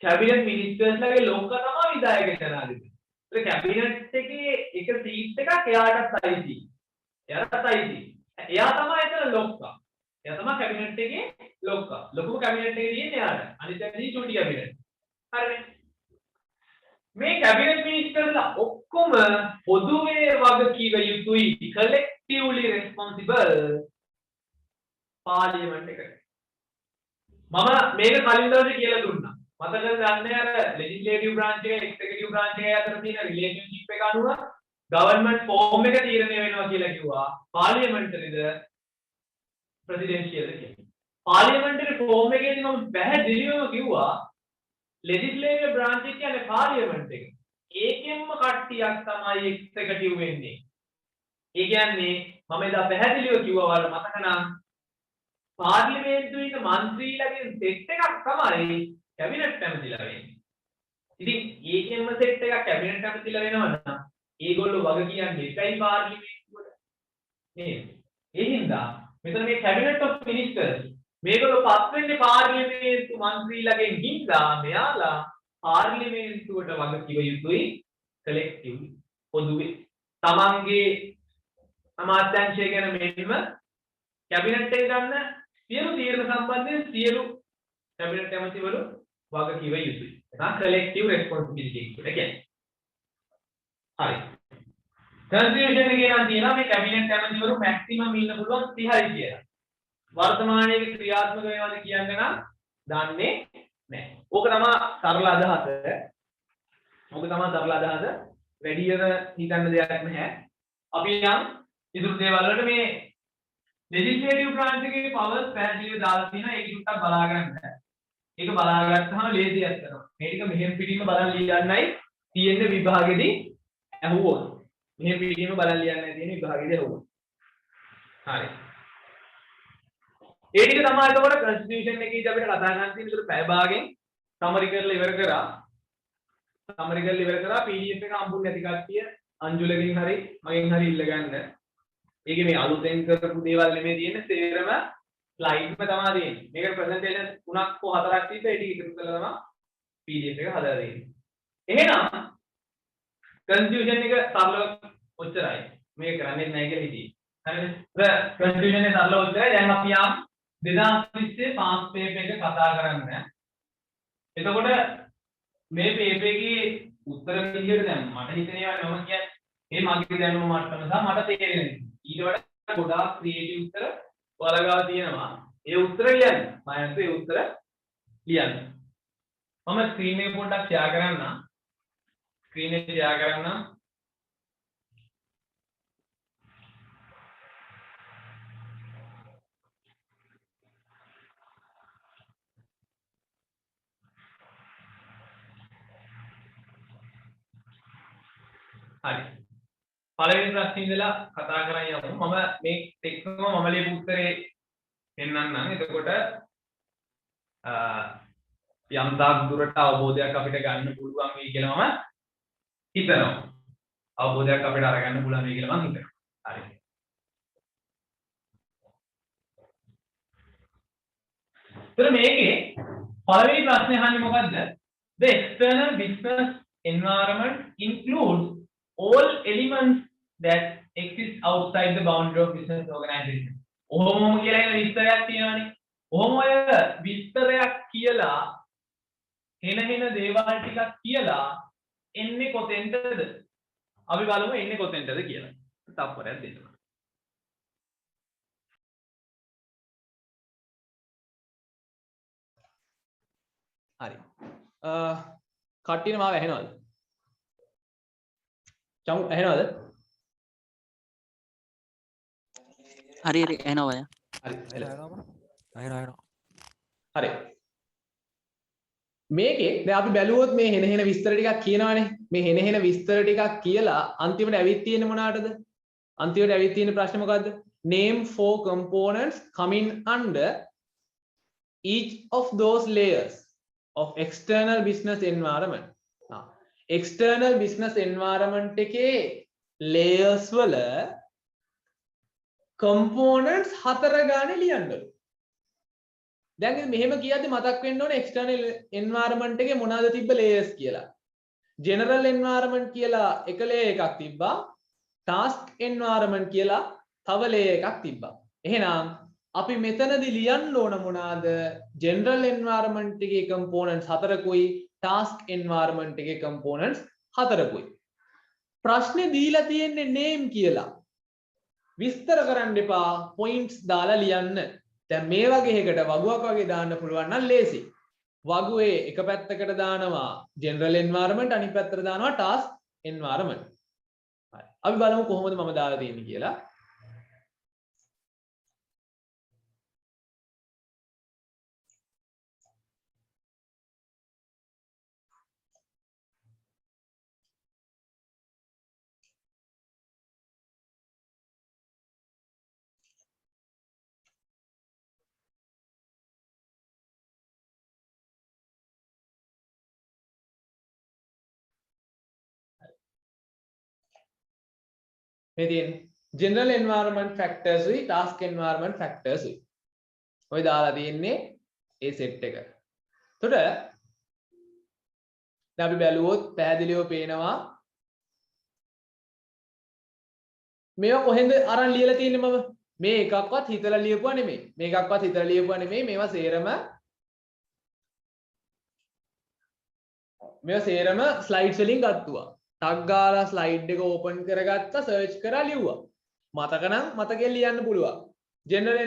කැබිනට් මිනිස්ටර්ස්ලාගේ ලොක්ක තමයි විධායක ජනාධිපති. ඒ කැබිනට් එකේ එක සීට් එකක් එයාටත් අයිති. එයාටත් අයිති. එයා තමයි එතන ලොක්කා. එයා තමයි කැබිනට් එකේ ලොක්කා. ලොකුම කැබිනට් එකේ තියෙන්නේ එයාට. අනිත් පැත්තේ චූටි කැබිනට්. හරිනේ. මේ කැබිනට් මිනිස්ටර්ලා ඔක්කොම පොදුවේ වගකීම යුතුයි collectively responsible පාර්ලිමේන්තු එකට. මම මේක කලින් දවසේ කියලා දුන්නා. මතකද ගන්න අර legislative branch එක executive branch එක අතර තියෙන relationship එක අනුව government form එක තීරණය වෙනවා කියලා කිව්වා. parliamentary ද presidential ද කියලා. parliamentary form එකේදී මම පැහැදිලිවම කිව්වා legislative branch එක කියන්නේ parliament එක. ඒකෙන්ම කට්ටියක් තමයි executive වෙන්නේ. ඒ කියන්නේ මම එදා පැහැදිලිව කිව්වා වල මතක නම් පාර්ලිමේන්තුවේ ඉන්න മന്ത്രിලාගෙන් සෙට් එකක් තමයි කැබිනට් ඇමතිලා වෙන්නේ. ඉතින් ඒකෙන්ම සෙට් එකක් කැබිනට් ඇමතිලා වෙනවා නම් ඒගොල්ලෝ වග කියන්නේ එකයි පාර්ලිමේන්තුවට. නේද? ඒ හින්දා මෙතන මේ කැබිනට් ඔෆ් මිනිස්ටර්ස් මේගොල්ලෝ පත් වෙන්නේ පාර්ලිමේන්තු മന്ത്രിලාගෙන් හින්දා මෙයාලා පාර්ලිමේන්තුවට වග කිව යුතුයි කලෙක්ටිව්ලි පොදුවේ. තමන්ගේ අමාත්‍යාංශය ගැන මෙන්න කැබිනට් එක ගන්න සියලු තීරණ සම්බන්ධයෙන් සියලු කැබිනට් ඇමතිවරු වග කිව යුතුයි. ඒක කලෙක්ටිව් රෙස්පොන්සිබිලිටි කියලා කියන්නේ. හරි. කන්ස්ටිටියුෂන් එකේ නම් තියෙනවා මේ කැබිනට් ඇමතිවරු මැක්සිමම් ඉන්න පුළුවන් 30යි කියලා. වර්තමානයේ ක්‍රියාත්මක වෙනවද කියන්නේ නම් දන්නේ නැහැ. ඕක තමයි සරල අදහස. ඕක තමයි සරල අදහස. වැඩියම හිතන්න දෙයක් නැහැ. අපි යම් ඉදිරි දේවල් වලට මේ legislative branch එකේ powers පැහැදිලිව දාලා තියෙනවා. ඒක චුට්ටක් බලා ගන්න. ඒක බලාගත්තාම ලේසියක් කරනවා. මේක මෙහෙම පිටින්ම බලන් ලියන්නයි තියෙන විභාගෙදී ඇහුවොත්. මෙහෙම පිටින්ම බලන් ලියන්නයි තියෙන විභාගෙදී ඇහුවොත්. හරි. ඒ ටික තමයි එතකොට constitution එකේදී අපිට කතා කරන්න තියෙන විතර පැය භාගෙන් සමරි කරලා ඉවර කරා. සමරි කරලා ඉවර කරා PDF එක හම්බුනේ නැති කට්ටිය අංජුලකින් හරි මගෙන් හරි ඉල්ල ගන්න. ඒකේ මේ අලුතෙන් කරපු දේවල් නෙමෙයි තියෙන්නේ සේරම ස්ලයිඩ්ම තමයි තියෙන්නේ. මේකට ප්‍රසන්ටේෂන් 3ක් හෝ 4ක් තිබ්බ ඒ ටික එකතු කරලා තමයි PDF එක හදලා දෙන්නේ. එහෙනම් constitution එක සරලව ඔච්චරයි. මේක කරන්නේ නැහැ කියලා හිතේ. හරිද? constitution එක සරලව ඔච්චරයි. දැන් අපි යම් 2020 පාස් පේපර් එක කතා කරන්න. එතකොට මේ පේපර් එකේ උත්තර විදියට දැන් මට හිතෙන ඒවා නම කියන්නේ මේ මගේ දැනුම මට්ටම සහ මට තේරෙන ඊට වඩා ගොඩාක් ක්‍රියේටිව් උත්තර ඔයාලා තියෙනවා. ඒ උත්තර ලියන්න. මම හිතුවේ ඒ උත්තර ලියන්න. මම ස්ක්‍රීන් එක පොඩ්ඩක් ෂෙයා කරන්නම්. ස්ක්‍රීන් එක ෂෙයා කරන්නම්. හරි. පළවෙනි ප්‍රශ්නේ ඉඳලා කතා කරන් යමු. මම මේ ටෙක්ස්ට් එකම මම ලියපු උත්තරේ පෙන්නන්නම්. එතකොට යම් තාක් දුරට අවබෝධයක් අපිට ගන්න පුළුවන් වෙයි කියලා මම හිතනවා. අවබෝධයක් අපිට අරගන්න පුළුවන් වෙයි කියලා මම හිතනවා. හරි. ඒතර මේකේ පළවෙනි ප්‍රශ්නේ අහන්නේ මොකද්ද? The external business environment includes all elements that exist outside the boundary of business organization. ඔහොම කියලා එන විස්තරයක් තියෙනවානේ. ඔහොම ඔය විස්තරයක් කියලා හෙන දේවල් ටිකක් කියලා එන්නේ කොතෙන්ටද? අපි බලමු එන්නේ කොතෙන්ටද කියලා. තප්පරයක් දෙන්න. හරි. කට්ටියන මාව ඇහෙනවද? චමු ඇහෙනවද? හරි හරි ඇහෙනවා අය. හරි ඇහෙනවා. හරි. මේකේ දැන් අපි බැලුවොත් මේ හෙන විස්තර ටිකක් කියනවානේ. මේ හෙන විස්තර ටිකක් කියලා අන්තිමට ඇවිත් තියෙන්නේ මොනකටද? අන්තිමට ඇවිත් තියෙන ප්‍රශ්නේ මොකද්ද? Name 4 components coming under each of those layers of external business environment. External business environment එකේ layers වල components 4 ගානේ ලියන්නලු. දැන් මෙහෙම කියද්දි මතක් වෙන්න ඕනේ external environment එකේ මොනවාද තිබ්බ layers කියලා. general environment කියලා එක layer එකක් තිබ්බා. task environment කියලා තව layer එකක් තිබ්බා. එහෙනම් අපි මෙතනදී ලියන්න ඕන මොනවාද? general environment එකේ components 4කුයි task environment එකේ components 4කුයි. ප්‍රශ්නේ දීලා තියෙන්නේ name කියලා. විස්තර කරන්න එපා points දාලා ලියන්න. දැන් මේ වගේ එකකට වගුවක් වගේ දාන්න පුළුවන් නම් ලේසි. වගුවේ එක පැත්තකට දානවා general environment අනිත් පැත්තට දානවා task environment. හරි. අපි බලමු කොහොමද මම දාලා තියෙන්නේ කියලා. මේ තියෙන්නේ general environment factors උයි task environment factors උයි. ඔය දාලා තියෙන්නේ ඒ set එක. එතකොට දැන් අපි බැලුවොත් පැහැදිලිව පේනවා මේවා කොහෙන්ද අරන් ලියලා තියෙන්නේ මම මේ එකක්වත් හිතලා ලියපුවා නෙමෙයි. මේකක්වත් හිතලා ලියපුවා නෙමෙයි. මේවා සේරම slides වලින් ගත්තුවා. ටග් ගාලා ස්ලයිඩ් එක ඕපන් කරගත්තා සර්ච් කරලා ලිව්වා. මතක නම් මතකයෙන් ලියන්න පුළුවන්. ජෙනරල්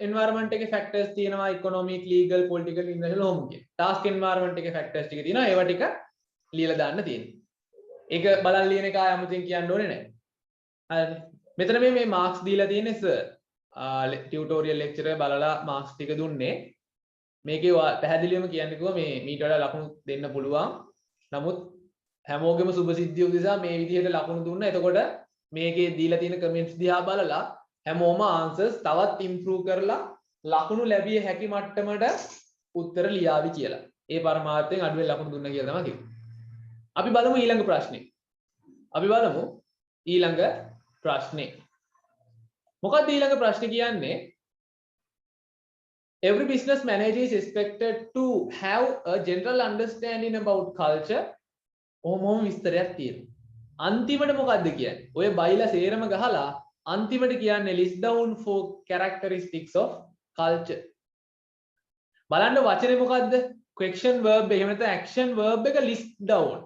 එන්වයරන්මන්ට් එකේ ෆැක්ටර්ස් තියෙනවා economic, legal, political, international home කියන. ටාස්ක් එන්වයරන්මන්ට් එකේ ෆැක්ටර්ස් ටික තියෙනවා. ඒවා ටික ලියලා දාන්න තියෙනවා. ඒක බලන් ලියන එක ආයමුතින් කියන්න ඕනේ නැහැ. හරිනේ. මෙතන මේ මාක්ස් දීලා තියෙන්නේ සර්. ටියුටෝරියල් ලෙක්චර් එක බලලා මාක්ස් ටික දුන්නේ. මේකේ පැහැදිලිවම කියන්නේ කිව්වා මේ මීට වඩා ලකුණු දෙන්න පුළුවන්. නමුත් හැමෝගෙම සුභසිද්ධිය උදෙසා මේ විදිහට ලකුණු දුන්නා. එතකොට මේකේ දීලා තියෙන කමෙන්ට්ස් දිහා බලලා හැමෝම ආන්සර්ස් තවත් ඉම්ප්‍රූව් කරලා ලකුණු ලැබිය හැකි මට්ටමට උත්තර ලියාවි කියලා. ඒ පරමාර්ථයෙන් අඩුවෙන් ලකුණු දුන්නා කියලා තමයි කිව්වේ. අපි බලමු ඊළඟ ප්‍රශ්නේ. මොකක්ද ඊළඟ ප්‍රශ්නේ කියන්නේ? Every business manager is expected to have a general understanding about culture. ඔහොම විස්තරයක් තියෙනවා. අන්තිමට මොකද්ද කියන්නේ? ඔය බයිලා සේරම ගහලා අන්තිමට කියන්නේ list down for characteristics of culture. බලන්න වචනේ මොකද්ද? question verb එහෙම නැත්නම් action verb එක list down.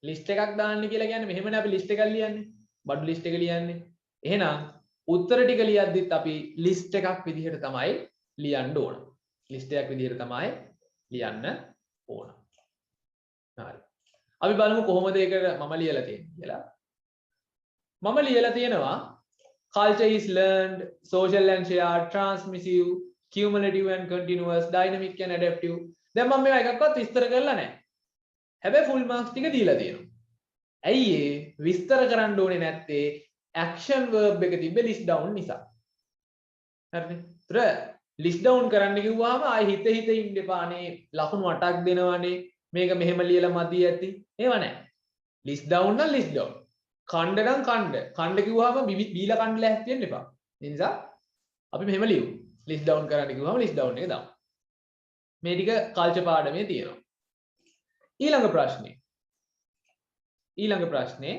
list එකක් දාන්න කියලා කියන්නේ මෙහෙමනේ අපි list එකක් ලියන්නේ. බඩු list එක ලියන්නේ. එහෙනම් උත්තර ටික ලියද්දිත් අපි list එකක් විදිහට තමයි ලියන්න ඕන. list එකක් විදිහට තමයි ලියන්න ඕන. හරි. අපි බලමු කොහොමද ඒකට මම ලියලා තියෙන්නේ කියලා. මම ලියලා තියෙනවා culture is learned, social and shared, transmissive, cumulative and continuous, dynamic and adaptive. දැන් මම මේවා එකක්වත් විස්තර කරලා නැහැ. හැබැයි full marks ටික දීලා තියෙනවා. ඇයි ඒ විස්තර කරන්න ඕනේ නැත්තේ? action verb එක තිබ්බ list down නිසා. හරිනේ. ඒතර list down කරන්න කිව්වහම ආයි හිත ඉන්න එපානේ. ලකුණු 8ක් දෙනවනේ. මේක මෙහෙම ලියලා මදි ඇති. ඒව නැහැ. list down නම් list down. ඛණ්ඩ නම් ඛණ්ඩ. ඛණ්ඩ කිව්වහම බීලා ඛණ්ඩ ලැහැත් වෙන්න එපා. ඒ නිසා අපි මෙහෙම ලියමු. list down කරන්න කිව්වහම list down එක දාමු. මේ ටික කල්චර් පාඩමේ තියෙනවා. ඊළඟ ප්‍රශ්නේ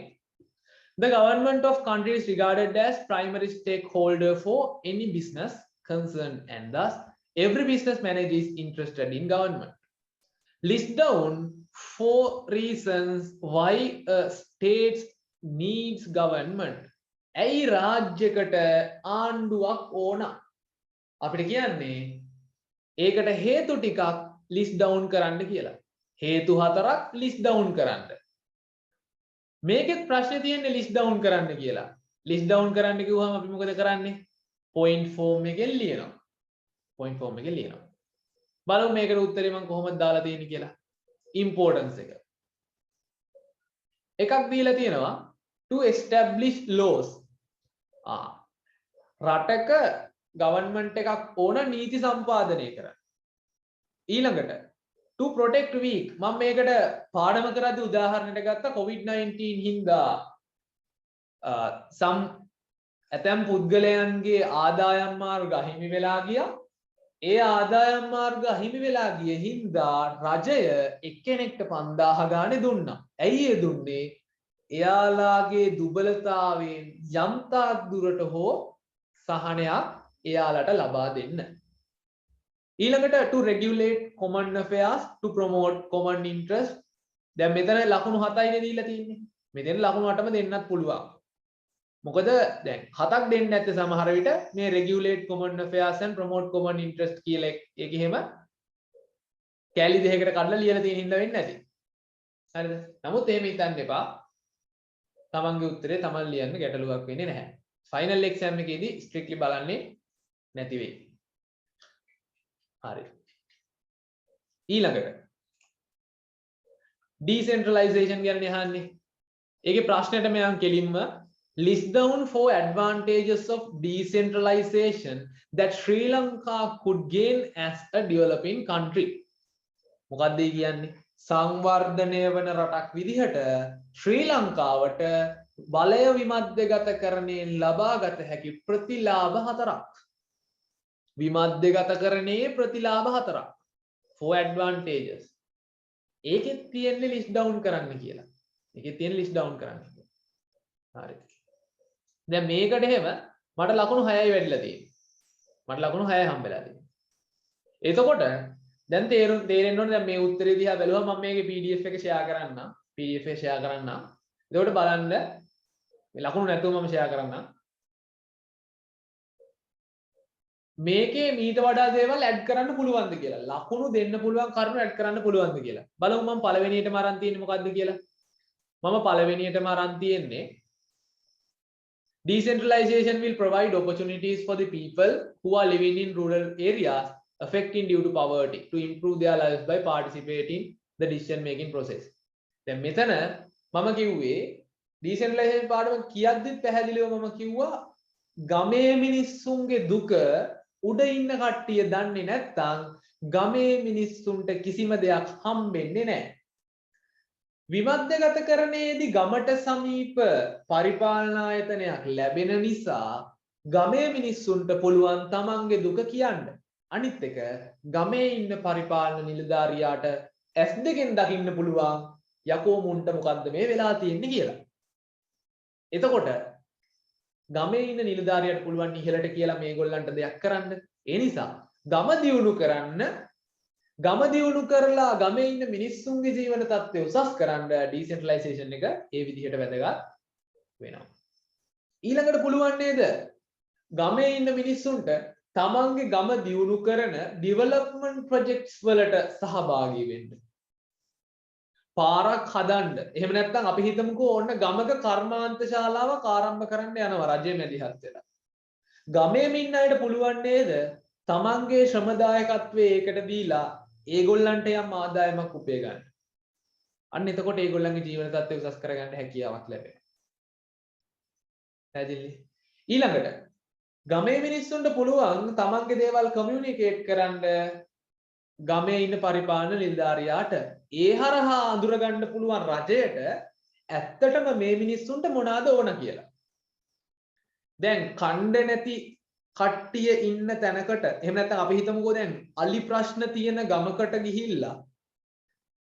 the government of country is regarded as primary stakeholder for any business concerned and thus every business manager is interested in government. List down 4 reasons why a state needs government. ඇයි රාජ්‍යයකට ආණ්ඩුවක් ඕන? අපිට කියන්නේ ඒකට හේතු ටිකක් list down කරන්න කියලා. හේතු 4ක් list down කරන්න. මේකෙත් ප්‍රශ්නේ තියෙන්නේ list down කරන්න කියලා. list down කරන්න කිව්වම අපි මොකද කරන්නේ? point form එකෙන් ලියනවා. බලමු මේකට උත්තරේ මම කොහොමද දාලා තියෙන්නේ කියලා. importance එක. එකක් දීලා තියෙනවා to establish laws. රටක government එකක් ඕන නීති සම්පාදනය කරන්න. ඊළඟට to protect weak. මම මේකට පාඩම කරද්දී උදාහරණයක් ගත්තා COVID-19 හින්දා ඇතැම් පුද්ගලයන්ගේ ආදායම් මාර්ග අහිමි වෙලා ගියා. ඒ ආදායම් මාර්ග අහිමි වෙලා ගිය හින්දා රජය එක්කෙනෙක්ට 5000 ගානේ දුන්නා. ඇයි ඒ දුන්නේ? එයාලාගේ දුබලතාවයෙන් යම් තාක් දුරට හෝ සහනයක් එයාලට ලබා දෙන්න. ඊළඟට to regulate common affairs to promote common interest. දැන් මෙතන ලකුණු 7යිනේ දීලා තියෙන්නේ. මෙතන ලකුණු 8ම දෙන්නත් පුළුවන්. මොකද දැන් 7ක් දෙන්නේ නැත්te සමහර විට මේ regulate common affairs and promote common interest කියලා ඒක එහෙම කැලි දෙකකට කඩලා ලියලා තියෙන හින්දා වෙන්නේ නැති. හරිද? නමුත් එහෙම හිතන්න එපා. තමන්ගේ උත්තරේ තමන් ලියන්න ගැටලුවක් වෙන්නේ නැහැ. ෆයිනල් එක්සෑම් එකේදී ස්ට්‍රික්ට්ලි බලන්නේ නැති වෙයි. හරි. ඊළඟට decentralization කියන්නේ අහන්නේ. ඒකේ ප්‍රශ්නෙට මම කෙලින්ම list down 4 advantages of decentralization that Sri Lanka could gain as a developing country. මොකක්ද ඒ කියන්නේ? සංවර්ධනය වන රටක් විදිහට ශ්‍රී ලංකාවට බලය විමධ්‍යගතකරණයෙන් ලබාගත හැකි ප්‍රතිලාභ 4ක්. විමධ්‍යගතකරණයේ ප්‍රතිලාභ 4ක්. 4 advantages. ඒකෙත් තියෙන්නේ list down කරන්න කියලා. හරි. දැන් මේකට එහෙම මට ලකුණු 6යි වැඩිලා තියෙන්නේ. මට ලකුණු 6 හම්බෙලා තියෙනවා. එතකොට දැන් තේරෙන්න ඕනේ දැන් මේ උත්තරේ දිහා බැලුවම මම මේකේ PDF එක share කරන්නම්. එතකොට බලන්න මේ ලකුණු නැතුව මම share කරන්නම්. මේකේ මීට වඩා දේවල් add කරන්න පුළුවන්ද කියලා. ලකුණු දෙන්න පුළුවන් කරුණු add කරන්න පුළුවන්ද කියලා. බලමු මම පළවෙනියටම අරන් තියෙන්නේ මොකද්ද කියලා. මම පළවෙනියටම අරන් තියෙන්නේ decentralization will provide opportunities for the people who are living in rural areas affecting due to poverty to improve their lives by participating the decision making process. දැන් මෙතන මම කිව්වේ decentralization පාඩම කියද්දිත් පැහැදිලිව මම කිව්වා ගමේ මිනිස්සුන්ගේ දුක උඩ ඉන්න කට්ටිය දන්නේ නැත්නම් ගමේ මිනිස්සුන්ට කිසිම දෙයක් හම්බෙන්නේ නැහැ. විමධ්‍යගතකරණයේදී ගමට සමීප පරිපාලන ආයතනයක් ලැබෙන නිසා ගමේ මිනිස්සුන්ට පුළුවන් තමන්ගේ දුක කියන්න. අනිත් එක ගමේ ඉන්න පරිපාලන නිලධාරියාට S2 දකින්න පුළුවන් යකෝ මුන්ට මොකද්ද මේ වෙලා තියෙන්නේ කියලා. එතකොට ගමේ ඉන්න නිලධාරියාට පුළුවන් ඉහළට කියලා මේගොල්ලන්ට දෙයක් කරන්න. ඒ නිසා ගම දියුණු කරන්න ගම දියුණු කරලා ගමේ ඉන්න මිනිස්සුන්ගේ ජීවන තත්ත්වය උසස් කරන්න ඩිසෙන්ට්‍රලයිසේෂන් එක ඒ විදිහට වැදගත් වෙනවා. ඊළඟට පුළුවන් නේද ගමේ ඉන්න මිනිස්සුන්ට තමන්ගේ ගම දියුණු කරන ඩෙවලොප්මන්ට් ප්‍රොජෙක්ට්ස් වලට සහභාගී වෙන්න. පාරක් හදන්න. එහෙම නැත්නම් අපි හිතමුකෝ ඕන්න ගමක කර්මාන්ත ශාලාවක් ආරම්භ කරන්න යනවා රජයේ මැදිහත් වෙලා. ගමේම ඉන්න අයට පුළුවන් නේද තමන්ගේ ශ්‍රමදායකත්වයේ ඒකට දීලා ඒගොල්ලන්ට යම් ආදායමක් උපය ගන්න. අන්න එතකොට ඒගොල්ලන්ගේ ජීවන තත්ත්වය උසස් කරගන්න හැකියාවක් ලැබෙනවා. පැහැදිලි? ඊළඟට ගමේ මිනිස්සුන්ට පුළුවන් තමන්ගේ දේවල් කමියුනිකේට් කරන්න ගමේ ඉන්න පරිපාලන නිලධාරියාට. ඒ හරහා අඳුරගන්න පුළුවන් රජයට ඇත්තටම මේ මිනිස්සුන්ට මොනවාද ඕන කියලා. දැන් කණ්ඩ නැති කට්ටිය ඉන්න තැනකට එහෙම නැත්නම් අපි හිතමුකෝ දැන් අලි ප්‍රශ්න තියෙන ගමකට ගිහිල්ලා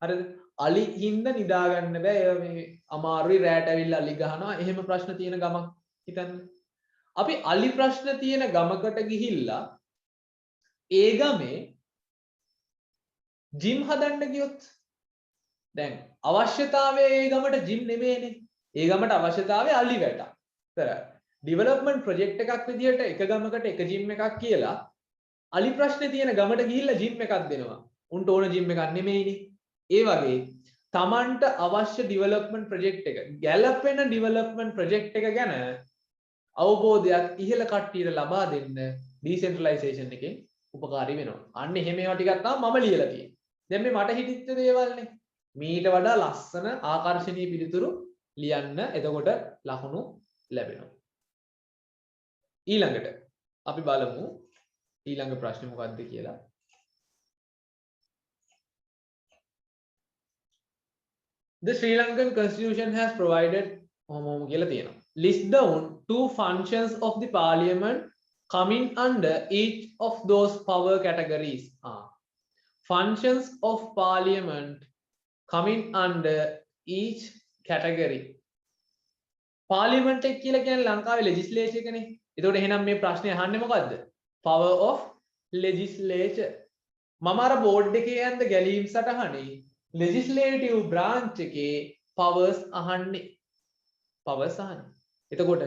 හරිද අලි හින්දා නිදා ගන්න බෑ. ඒවා මේ අමාරුයි රැට ඇවිල්ලා අලි ගහනවා. එහෙම ප්‍රශ්න තියෙන ගමක් හිතන්න. අපි අලි ප්‍රශ්න තියෙන ගමකට ගිහිල්ලා ඒ ගමේ ජිම් හදන්න ගියොත් දැන් අවශ්‍යතාවය ඒ ගමට ජිම් නෙමෙයිනේ. ඒ ගමට අවශ්‍යතාවය අලි වැටක්. ඒතර ඩෙවලොප්මන්ට් ප්‍රොජෙක්ට් එකක් විදිහට එක ගමකට එක ජිම් එකක් කියලා අලි ප්‍රශ්නේ තියෙන ගමට ගිහිල්ලා ජිම් එකක් දෙනවා. උන්ට ඕන ජිම් එකක් නෙමෙයිනේ. ඒ වගේ තමන්ට අවශ්‍ය ඩෙවලොප්මන්ට් ප්‍රොජෙක්ට් එක ගැලපෙන ඩෙවලොප්මන්ට් ප්‍රොජෙක්ට් එක ගැන අවබෝධයක් ඉහළ කට්ටියට ලබා දෙන්න ඩිසෙන්ට්‍රලයිසේෂන් එකෙන් උපකාරී වෙනවා. අන්න එහෙම ඒවා ටිකක් තමයි මම ලියලා තියෙන්නේ. දැන් මේ මට හිතිච්ච දේවල්නේ. මීට වඩා ලස්සන ආකර්ශනීය පිළිතුරු ලියන්න එතකොට ලකුණු ලැබෙනවා. ඊළඟට අපි බලමු ඊළඟ ප්‍රශ්නේ මොකක්ද කියලා. The Sri Lankan Constitution has provided කියලා තියෙනවා. List down two functions of the parliament coming under each of those power categories. Functions of parliament coming under each category. Parliament එක කියලා කියන්නේ ලංකාවේ legislature එකනේ. එතකොට එහෙනම් මේ ප්‍රශ්නේ අහන්නේ මොකද්ද? Power of legislature. මම අර බෝඩ් එකේ යන්ද ගැලීම් සටහනේ legislative branch එකේ powers අහන්නේ. powers අහන්නේ. එතකොට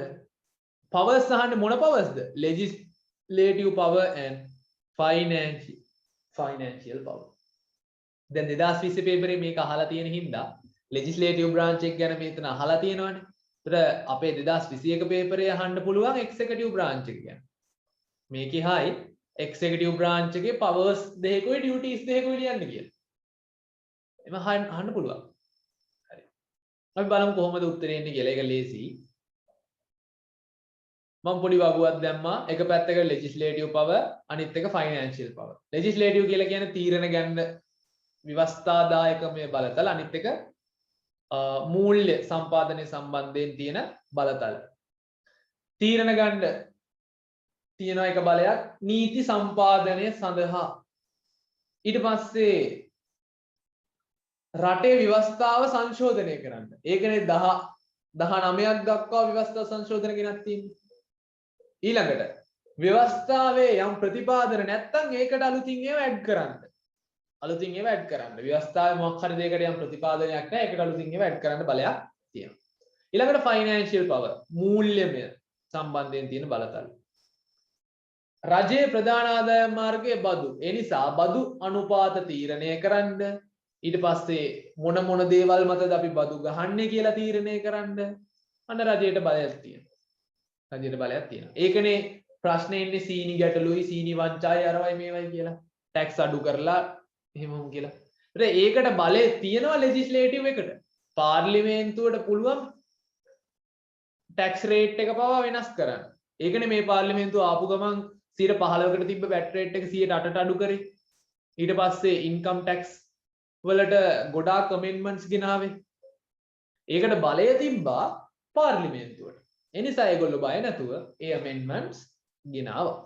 powers අහන්නේ මොන powersද? legislative power and financial power. දැන් 2020 පේපරේ මේක අහලා තියෙන හින්දා legislative branch එක ගැන මෙතන අහලා තියෙනවනේ. ඒතර අපේ 2021 පේපරේ අහන්න පුළුවන් executive branch එක ගැන. මේකේ හයි executive branch එකේ powers දෙකකුයි duties දෙකකුයි ලියන්න කියලා. එම අහන්න පුළුවන්. හරි. අපි බලමු කොහොමද උත්තරේ එන්නේ කියලා. ඒක ලේසි. මම පොඩි වගුවක් දැම්මා. එක පැත්තක legislative power අනිත් එක financial power. legislative කියලා කියන්නේ තීරණ ගන්න ව්‍යවස්ථාදායකමය බලතල, අනිත් එක මූල්‍ය සම්පාදනය සම්බන්ධයෙන් තියෙන බලතල. තීරණ ගන්න තියෙන එක බලයක් නීති සම්පාදනය සඳහා. ඊට පස්සේ රටේ ව්‍යවස්ථාව සංශෝධනය කරන්න. ඒකනේ 19ක් දක්වා ව්‍යවස්ථා සංශෝධන ගෙනත් තියෙන්නේ. ඊළඟට ව්‍යවස්ථාවේ යම් ප්‍රතිපාදන නැත්නම් ඒකට අලුතින් ඒවා ඇඩ් කරන්න. අලුතින් ඒවා ඇඩ් කරන්න. ව්‍යවස්ථාවේ මොකක් හරි දෙයකට යම් ප්‍රතිපාදනයක් නැහැ. ඒකට අලුතින් ඒවා ඇඩ් කරන්න බලයක් තියෙනවා. ඊළඟට ෆයිනෑන්ෂියල් පවර් මූල්‍යමය සම්බන්ධයෙන් තියෙන බලතල. රජයේ ප්‍රධාන ආදායම් මාර්ගයේ බදු. ඒ නිසා බදු අනුපාත තීරණය කරන්න. ඊට පස්සේ මොන දේවල් මතද අපි බදු ගහන්නේ කියලා තීරණය කරන්න. අන්න රජයට බලයක් තියෙනවා. රජයට බලයක් තියෙනවා. ඒකනේ ප්‍රශ්නේ ඉන්නේ සීනි ගැටලුයි සීනි වංචායි අරවයි මේවයි කියලා. ටැක්ස් අඩු කරලා එහෙමම කියලා. ඒකට බලය තියෙනවා ලෙජිස්ලේටිව් එකට. පාර්ලිමේන්තුවට පුළුවන් ටැක්ස් රේට් එක පවා වෙනස් කරන්න. ඒකනේ මේ පාර්ලිමේන්තුව ආපු ගමන් 15%කට තිබ්බ වැට් රේට් එක 108ට අඩු කරේ. ඊට පස්සේ ඉන්කම් ටැක්ස් වලට ගොඩාක් අමෙන්ඩ්මන්ට්ස් ගෙනාවේ. ඒකට බලය තිබ්බා පාර්ලිමේන්තුවට. ඒ නිසා ඒගොල්ලෝ බය නැතුව ඒ අමෙන්ඩ්මන්ට්ස් ගෙනාවා.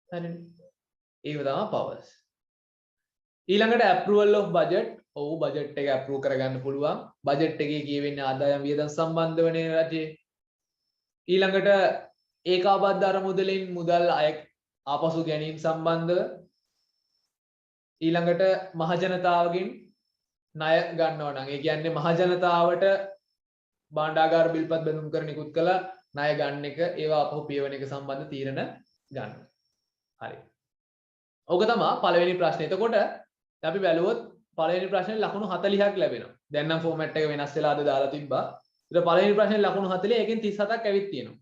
හරිනේ. ඒක තමයි powers. ඊළඟට approval of budget. ඔව් බජට් එක approve කරගන්න පුළුවන්. බජට් එකේ කියවෙන්නේ ආදායම් වියදම් සම්බන්ධවනේ රජයේ. ඊළඟට ඒකාබද්ධ අරමුදලින් මුදල් අය ආපසු ගැනීම සම්බන්ධව. ඊළඟට මහජනතාවගෙන් ණය ගන්නවා නම් ඒ කියන්නේ මහජනතාවට භාණ්ඩාගාර බිල්පත් බැඳුම් කර නිකුත් කළ ණය ගන්න එක ඒවා අපහු පියවන එක සම්බන්ධ තීරණ ගන්න. හරි. ඕක තමයි පළවෙනි ප්‍රශ්නේ. එතකොට අපි බැලුවොත් පළවෙනි ප්‍රශ්නේ ලකුණු 40ක් ලැබෙනවා. දැන් නම් ෆෝමැට් එක වෙනස් වෙලාද දාලා තිබ්බා. ඊට පළවෙනි ප්‍රශ්නේ ලකුණු 40 එකෙන් 37ක් ඇවිත් තියෙනවා.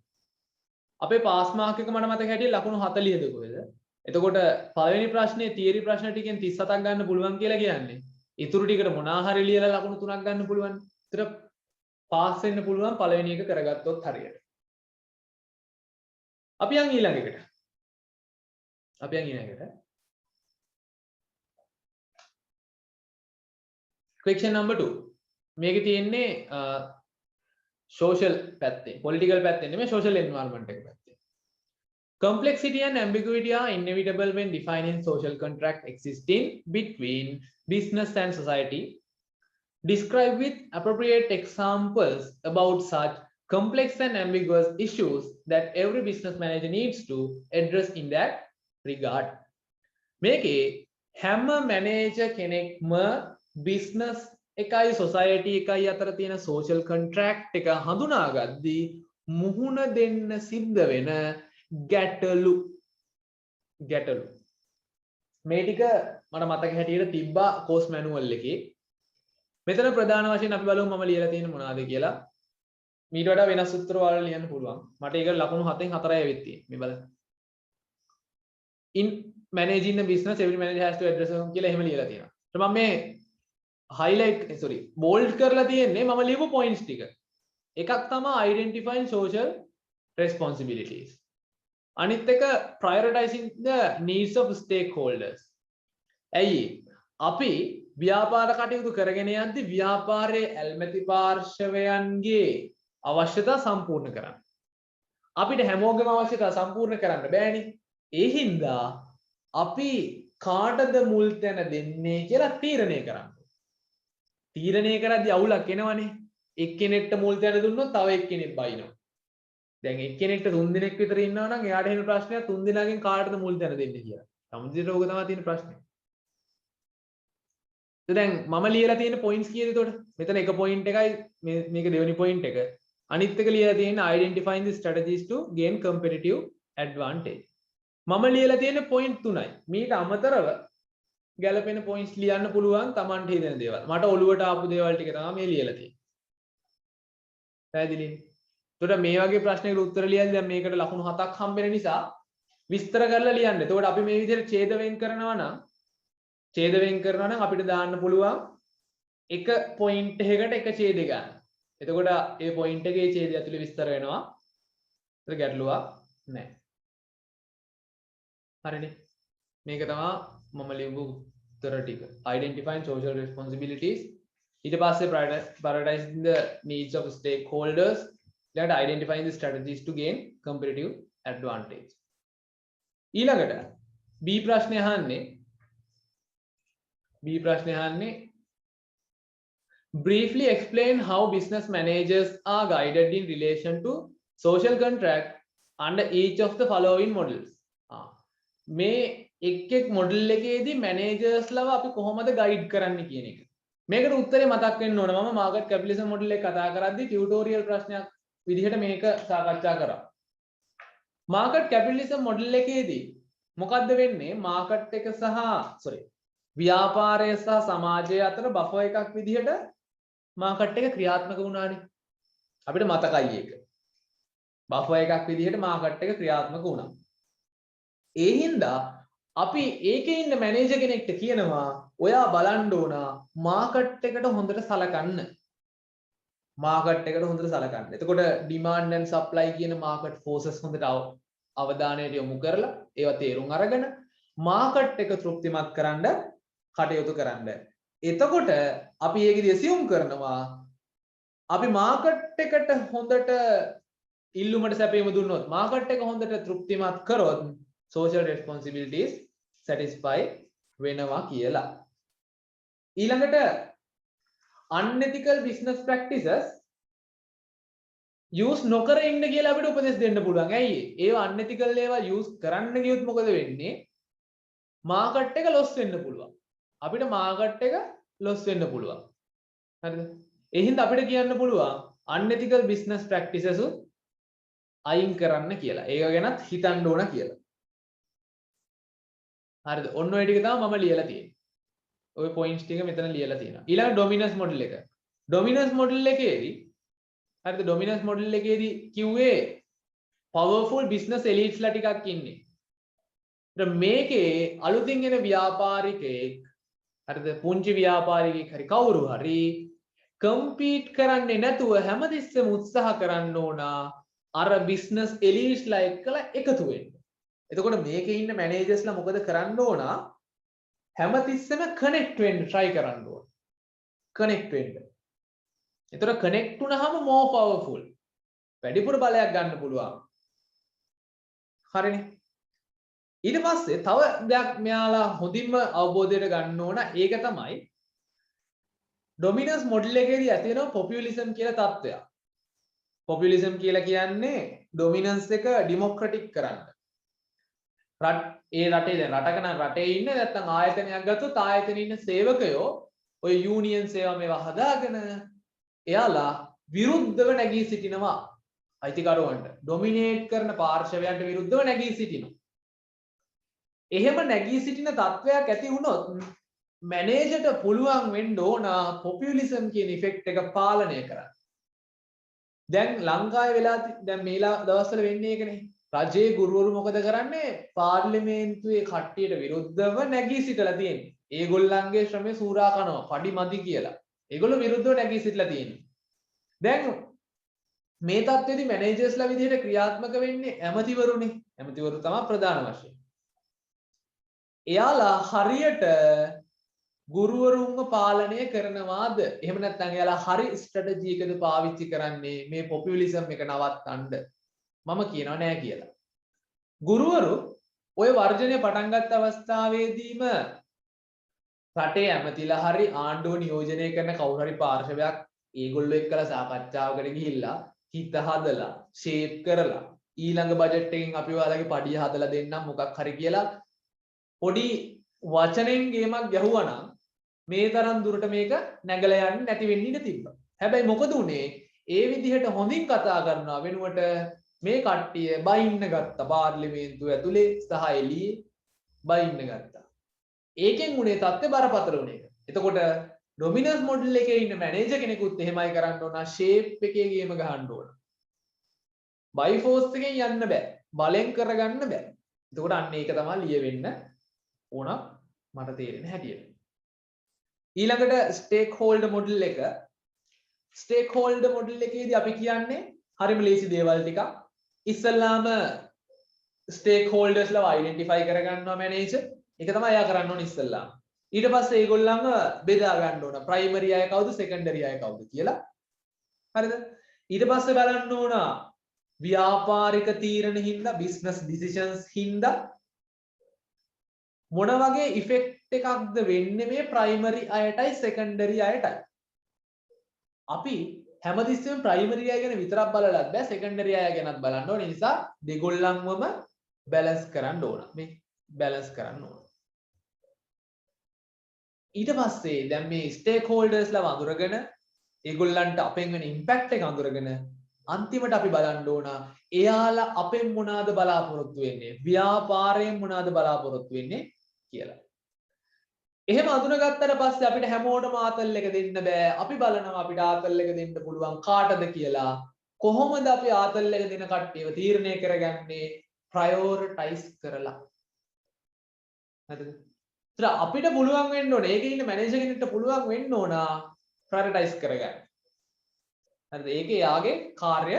අපේ පාස් මාක් එක මට මතක හැටියට ලකුණු 40ද කොහෙද? එතකොට පළවෙනි ප්‍රශ්නේ තියරි ප්‍රශ්න ටිකෙන් 37ක් ගන්න පුළුවන් කියලා කියන්නේ ඉතුරු ටිකට මොනා හරි ලියලා ලකුණු 3ක් ගන්න පුළුවන්. ඒතර පාස් වෙන්න පුළුවන් පළවෙනි එක කරගත්තොත් හරියට. අපි යන් ඊළඟ එකට. Question number 2. මේකේ තියෙන්නේ social පැත්තේ, political පැත්තේ නෙමෙයි social environment එක පැත්තේ. Complexity and ambiguity are inevitable when defining social contract existing between business and society. Describe with appropriate examples about such complex and ambiguous issues that every business manager needs to address in that regard. මේකේ හැම manager කෙනෙක්ම business එකයි society එකයි අතර තියෙන social contract එක හඳුනාගද්දී මුහුණ දෙන්න සිද්ධ වෙන ගැටලු මේ ටික මට මතක හැටියට තිබ්බා course manual එකේ. මෙතන ප්‍රධාන වශයෙන් අපි බලමු මම ලියලා තියෙන මොනවාද කියලා. මීට වඩා වෙනස් උත්තර වල ලියන්න පුළුවන්. මට ඒක ලකුණු 7න් 4යි ඇවිත් තියෙන්නේ. මේ බලන්න. In managing the business every manager has to address කියලා එහෙම ලියලා තියෙනවා. ඊට මම මේ bold කරලා තියෙන්නේ මම ලියපු points ටික. එකක් තමයි identifying social responsibilities. අනිත් එක prioritizing the needs of stakeholders. ඇයි අපි ව්‍යාපාර කටයුතු කරගෙන යද්දී ව්‍යාපාරයේ ඇල්මැති පාර්ශවයන්ගේ අවශ්‍යතා සම්පූර්ණ කරන්න. අපිට හැමෝගෙම අවශ්‍යතා සම්පූර්ණ කරන්න බෑනේ. ඒ හින්දා අපි කාටද මුල් තැන දෙන්නේ කියලා තීරණය කරන්න. තීරණය කරද්දී අවුලක් එනවනේ. එක්කෙනෙක්ට මුල් තැන දුන්නොත් තව එක්කෙනෙක් බයිනවා. දැන් එක්කෙනෙක්ට 3 දිනක් විතර ඉන්නවා නම් එයාට එන ප්‍රශ්නයක් 3 දිනකින් කාටද මුල් තැන දෙන්නේ කියලා. සමුදිරේ ඕක තමයි තියෙන ප්‍රශ්නේ. දැන් මම ලියලා තියෙන points කීයද එතකොට? මෙතන එක point එකයි මේක දෙවෙනි point එක. අනිත් එක ලියලා තියෙන identifying the strategies to gain competitive advantage. මම ලියලා තියෙන point 3යි. මීට අමතරව ගැලපෙන points ලියන්න පුළුවන් Tamanට හිතෙන දේවල්. මට ඔළුවට ආපු දේවල් ටික තමයි මේ ලියලා තියෙන්නේ. පැහැදිලිද? එතකොට මේ වගේ ප්‍රශ්නයකට උත්තර ලියද්දී දැන් මේකට ලකුණු 7ක් හම්බ වෙන නිසා විස්තර කරලා ලියන්න. එතකොට අපි මේ විදිහට ඡේද වෙන් කරනවා නම් අපිට දාන්න පුළුවන් එක point එකකට එක ඡේද ගන්න. එතකොට ඒ point එකේ ඡේදය ඇතුලේ විස්තර වෙනවා. ඒතර ගැටලුවක් නැහැ. හරිනේ. මේක තමයි මම ලියපු උත්තර ටික. Identifying social responsibilities. ඊට පස්සේ prioritizing the needs of stakeholders. ඊළඟට identifying the strategies to gain competitive advantage. ඊළඟට B ප්‍රශ්නේ අහන්නේ briefly explain how business managers are guided in relation to social contract under each of the following models. මේ එක් model එකේදී managers ලව අපි කොහොමද guide කරන්න කියන එක. මේකට උත්තරේ මතක් වෙන්න ඕන. මම market capitalism model එක කතා කරද්දී tutorial ප්‍රශ්නයක් විදිහට මේක සාකච්ඡා කරා. market capitalism model එකේදී මොකද්ද වෙන්නේ? market එක ව්‍යාපාරය සහ සමාජය අතර බෆර් එකක් විදිහට මාකට් එක ක්‍රියාත්මක වුණානේ. අපිට මතකයි ඒක. බෆර් එකක් විදිහට මාකට් එක ක්‍රියාත්මක වුණා. ඒ හින්දා අපි ඒකේ ඉන්න මැනේජර් කෙනෙක්ට කියනවා ඔයා බලන්න ඕන මාකට් එකට හොඳට සලකන්න. එතකොට demand and supply කියන market forces හොඳට අවධානයට යොමු කරලා ඒවා තේරුම් අරගෙන මාකට් එක තෘප්තිමත් කරන්න කටයුතු කරන්න. එතකොට අපි ඒකදී assume කරනවා අපි මාකට් එකට හොඳට ඉල්ලුමට සැපයීම දුන්නොත් මාකට් එක හොඳට තෘප්තිමත් කරොත් social responsibilities satisfy වෙනවා කියලා. ඊළඟට unethical business practices use නොකර ඉන්න කියලා අපිට උපදෙස් දෙන්න පුළුවන්. ඇයි? ඒවා unethical ඒවා use කරන්න ගියොත් මොකද වෙන්නේ? මාකට් එක loss වෙන්න පුළුවන්. අපිට මාකට් එක loss වෙන්න පුළුවන්. හරිද? ඒ හින්දා අපිට කියන්න පුළුවන් unethical business practices අයින් කරන්න කියලා. ඒක ගැනත් හිතන්න ඕන කියලා. හරිද? ඔන්න ඔය ටික තමයි මම ලියලා තියෙන්නේ. ඔය points ටික මෙතන ලියලා තියෙනවා. ඊළඟ dominance model එක. dominance model එකේදී හරිද? dominance model එකේදී කිව්වේ powerful business elites ලා ටිකක් ඉන්නේ. මේකේ අලුතින් එන ව්‍යාපාරිකයෙක් හරිද? පුංචි ව්‍යාපාරිකයෙක් හරි කවුරු හරි compete කරන්නේ නැතුව හැමතිස්සෙම උත්සාහ කරන්න ඕන අර business elites ලා එක්කලා එකතු වෙන්න. එතකොට මේකේ ඉන්න managers ලා මොකද කරන්න ඕන? හැමතිස්සෙම connect වෙන්න try කරන්න ඕන. connect වෙන්න. එතකොට connect වුණාම more powerful. වැඩිපුර බලයක් ගන්න පුළුවන්. හරිනේ. ඊට පස්සේ තව දෙයක් මෙයාලා හොඳින්ම අවබෝධයට ගන්න ඕන. ඒක තමයි ඩොමිනන්ස් මොඩල් එකේදී ඇති වෙනවා පොපියුලිසම් කියලා තත්ත්වයක්. පොපියුලිසම් කියලා කියන්නේ ඩොමිනන්ස් එක ඩෙමොක්‍රටික් කරන්න. ඒ රටේ දැන් රටක නම් රටේ ඉන්න නැත්නම් ආයතනයක් ගත්තොත් ආයතනයේ ඉන්න සේවකයෝ ඔය යූනියන් සේවා මේවා හදාගෙන එයාලා විරුද්ධව නැගී සිටිනවා අයිතිකරුවන්ට. ඩොමිනේට් කරන පාර්ශවයන්ට විරුද්ධව නැගී සිටිනවා. එහෙම නැගී සිටින තත්වයක් ඇති වුණොත් මැනේජර්ට පුළුවන් වෙන්න ඕන පොපියුලිසම් කියන ඉෆෙක්ට් එක පාලනය කරන්න. දැන් ලංකාවේ වෙලා දැන් මේලා දවස්වල වෙන්නේ ඒකනේ. රජයේ ගුරුවරු මොකද කරන්නේ? පාර්ලිමේන්තුවේ කට්ටියට විරුද්ධව නැගී සිටලා තියෙන්නේ. ඒගොල්ලන්ගේ ශ්‍රමය සූරා කරනවා. පඩි මදි කියලා. ඒගොල්ලෝ විරුද්ධව නැගී සිටලා තියෙන්නේ. දැන් මේ තත්ත්වෙදී මැනේජර්ස්ලා විදිහට ක්‍රියාත්මක වෙන්නේ ඇමතිවරුනේ. ඇමතිවරු තමයි ප්‍රධාන වශයෙන්. එයාලා හරියට ගුරුවරුන්ව පාලනය කරනවාද? එහෙම නැත්නම් එයාලා හරි ස්ට්‍රැටජි එකද පාවිච්චි කරන්නේ මේ පොපියුලිසම් එක නවත්තන්න? මම කියනවා නෑ කියලා. ගුරුවරු ඔය වර්ජනය පටන් ගත්ත අවස්ථාවේදීම රටේ ඇමතිලා හරි ආණ්ඩුව නියෝජනය කරන කවුරු හරි පාර්ශවයක් ඒගොල්ලෝ එක්කලා සාකච්ඡාවකට ගිහිල්ලා හිත හදලා ෂේප් කරලා ඊළඟ බජට් එකෙන් අපි ඔයාලගේ පඩිය හදලා දෙන්නම් මොකක් හරි කියලා පොඩි වචනෙන් ගේමක් ගැහුවා නම් මේ තරම් දුරට මේක නැගලා යන්නේ නැති වෙන්න ඉඩ තිබ්බා. හැබැයි මොකද උනේ? ඒ විදිහට හොඳින් කතා කරනවා වෙනුවට මේ කට්ටිය බයින්න ගත්තා. පාර්ලිමේන්තුව ඇතුලේ සහ එළියේ බයින්න ගත්තා. ඒකෙන් උනේ තත්ත්වය බරපතල උනේ. එතකොට ඩොමිනන්ස් මොඩල් එකේ ඉන්න මැනේජර් කෙනෙකුත් එහෙමයි කරන්න ඕන. ෂේප් එකේ ගේම ගහන්න ඕන. බයි ෆෝස් එකෙන් යන්න බෑ. බලෙන් කරගන්න බෑ. එතකොට අන්න ඒක තමයි ලියවෙන්න ඕන මට තේරෙන හැටියට. ඊළඟට ස්ටේක් හෝල්ඩර් මොඩල් එක. ස්ටේක් හෝල්ඩර් මොඩල් එකේදී අපි කියන්නේ හරිම ලේසි දේවල් ටිකක්. ඉස්සල්ලාම ස්ටේක් හෝල්ඩර්ස්ලා අයිඩෙන්ටිෆයි කරගන්නවා මැනේජර්. ඒක තමයි එයා කරන්න ඕනේ ඉස්සල්ලාම. ඊට පස්සේ ඒගොල්ලන්ව බෙදා ගන්න ඕන. ප්‍රයිමරි අය කවුද, සෙකන්ඩරි අය කවුද කියලා. හරිද? ඊට පස්සේ බලන්න ඕන ව්‍යාපාරික තීරණ හින්දා, බිස්නස් ඩිසිෂන්ස් හින්දා මොන වගේ ඉෆෙක්ට් එකක්ද වෙන්නේ මේ ප්‍රයිමරි අයටයි සෙකන්ඩරි අයටයි. අපි හැමතිස්සෙම ප්‍රයිමරි අය ගැන විතරක් බලලත් බෑ, සෙකන්ඩරි අය ගැනත් බලන්න ඕන. නිසා දෙගොල්ලන්වම බැලන්ස් කරන්න ඕන. මේ බැලන්ස් කරන්න ඕන. ඊට පස්සේ දැන් මේ ස්ටේක් හෝල්ඩර්ස්ලා වඳුරගෙන ඒගොල්ලන්ට අපෙන් වෙන ඉම්පැක්ට් එක අඳුරගෙන අන්තිමට අපි බලන්න ඕන එයාලා අපෙන් මොනවාද බලාපොරොත්තු වෙන්නේ, ව්‍යාපාරයෙන් මොනවාද බලාපොරොත්තු වෙන්නේ කියලා. එහෙම අඳුනගත්තට පස්සේ අපිට හැමෝටම ආතල් එක දෙන්න බෑ. අපි බලනවා අපිට ආතල් එක දෙන්න පුළුවන් කාටද කියලා. කොහොමද අපි ආතල් එක දෙන කට්ටියව තීරණය කරගන්නේ? ප්‍රයෝරිටයිස් කරලා. හරිද? ඒතර අපිට පුළුවන් වෙන්න ඕනේ. ඒකේ ඉන්න මැනේජර් කෙනෙක්ට පුළුවන් වෙන්න ඕන ප්‍රයෝරිටයිස් කරගන්න. හරිද? ඒකේ යාගේ කාර්ය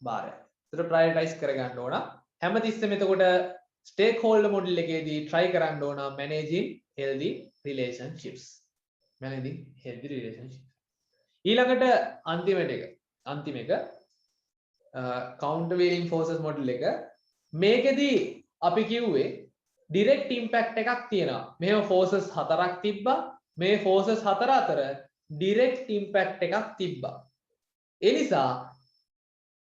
භාරය. ඒතර ප්‍රයෝරිටයිස් කරගන්න ඕන. හැමතිස්සෙම එතකොට ස්ටේක් හෝල්ඩර් මොඩල් එකේදී try කරන්න ඕන managing healthy relationships. managing healthy relationships. ඊළඟට අන්තිම එක countervailing forces model එක. මේකෙදී අපි කිව්වේ direct impact එකක් තියෙනවා. මේව forces 4ක් තිබ්බා. මේ forces 4 අතර direct impact එකක් තිබ්බා. ඒ නිසා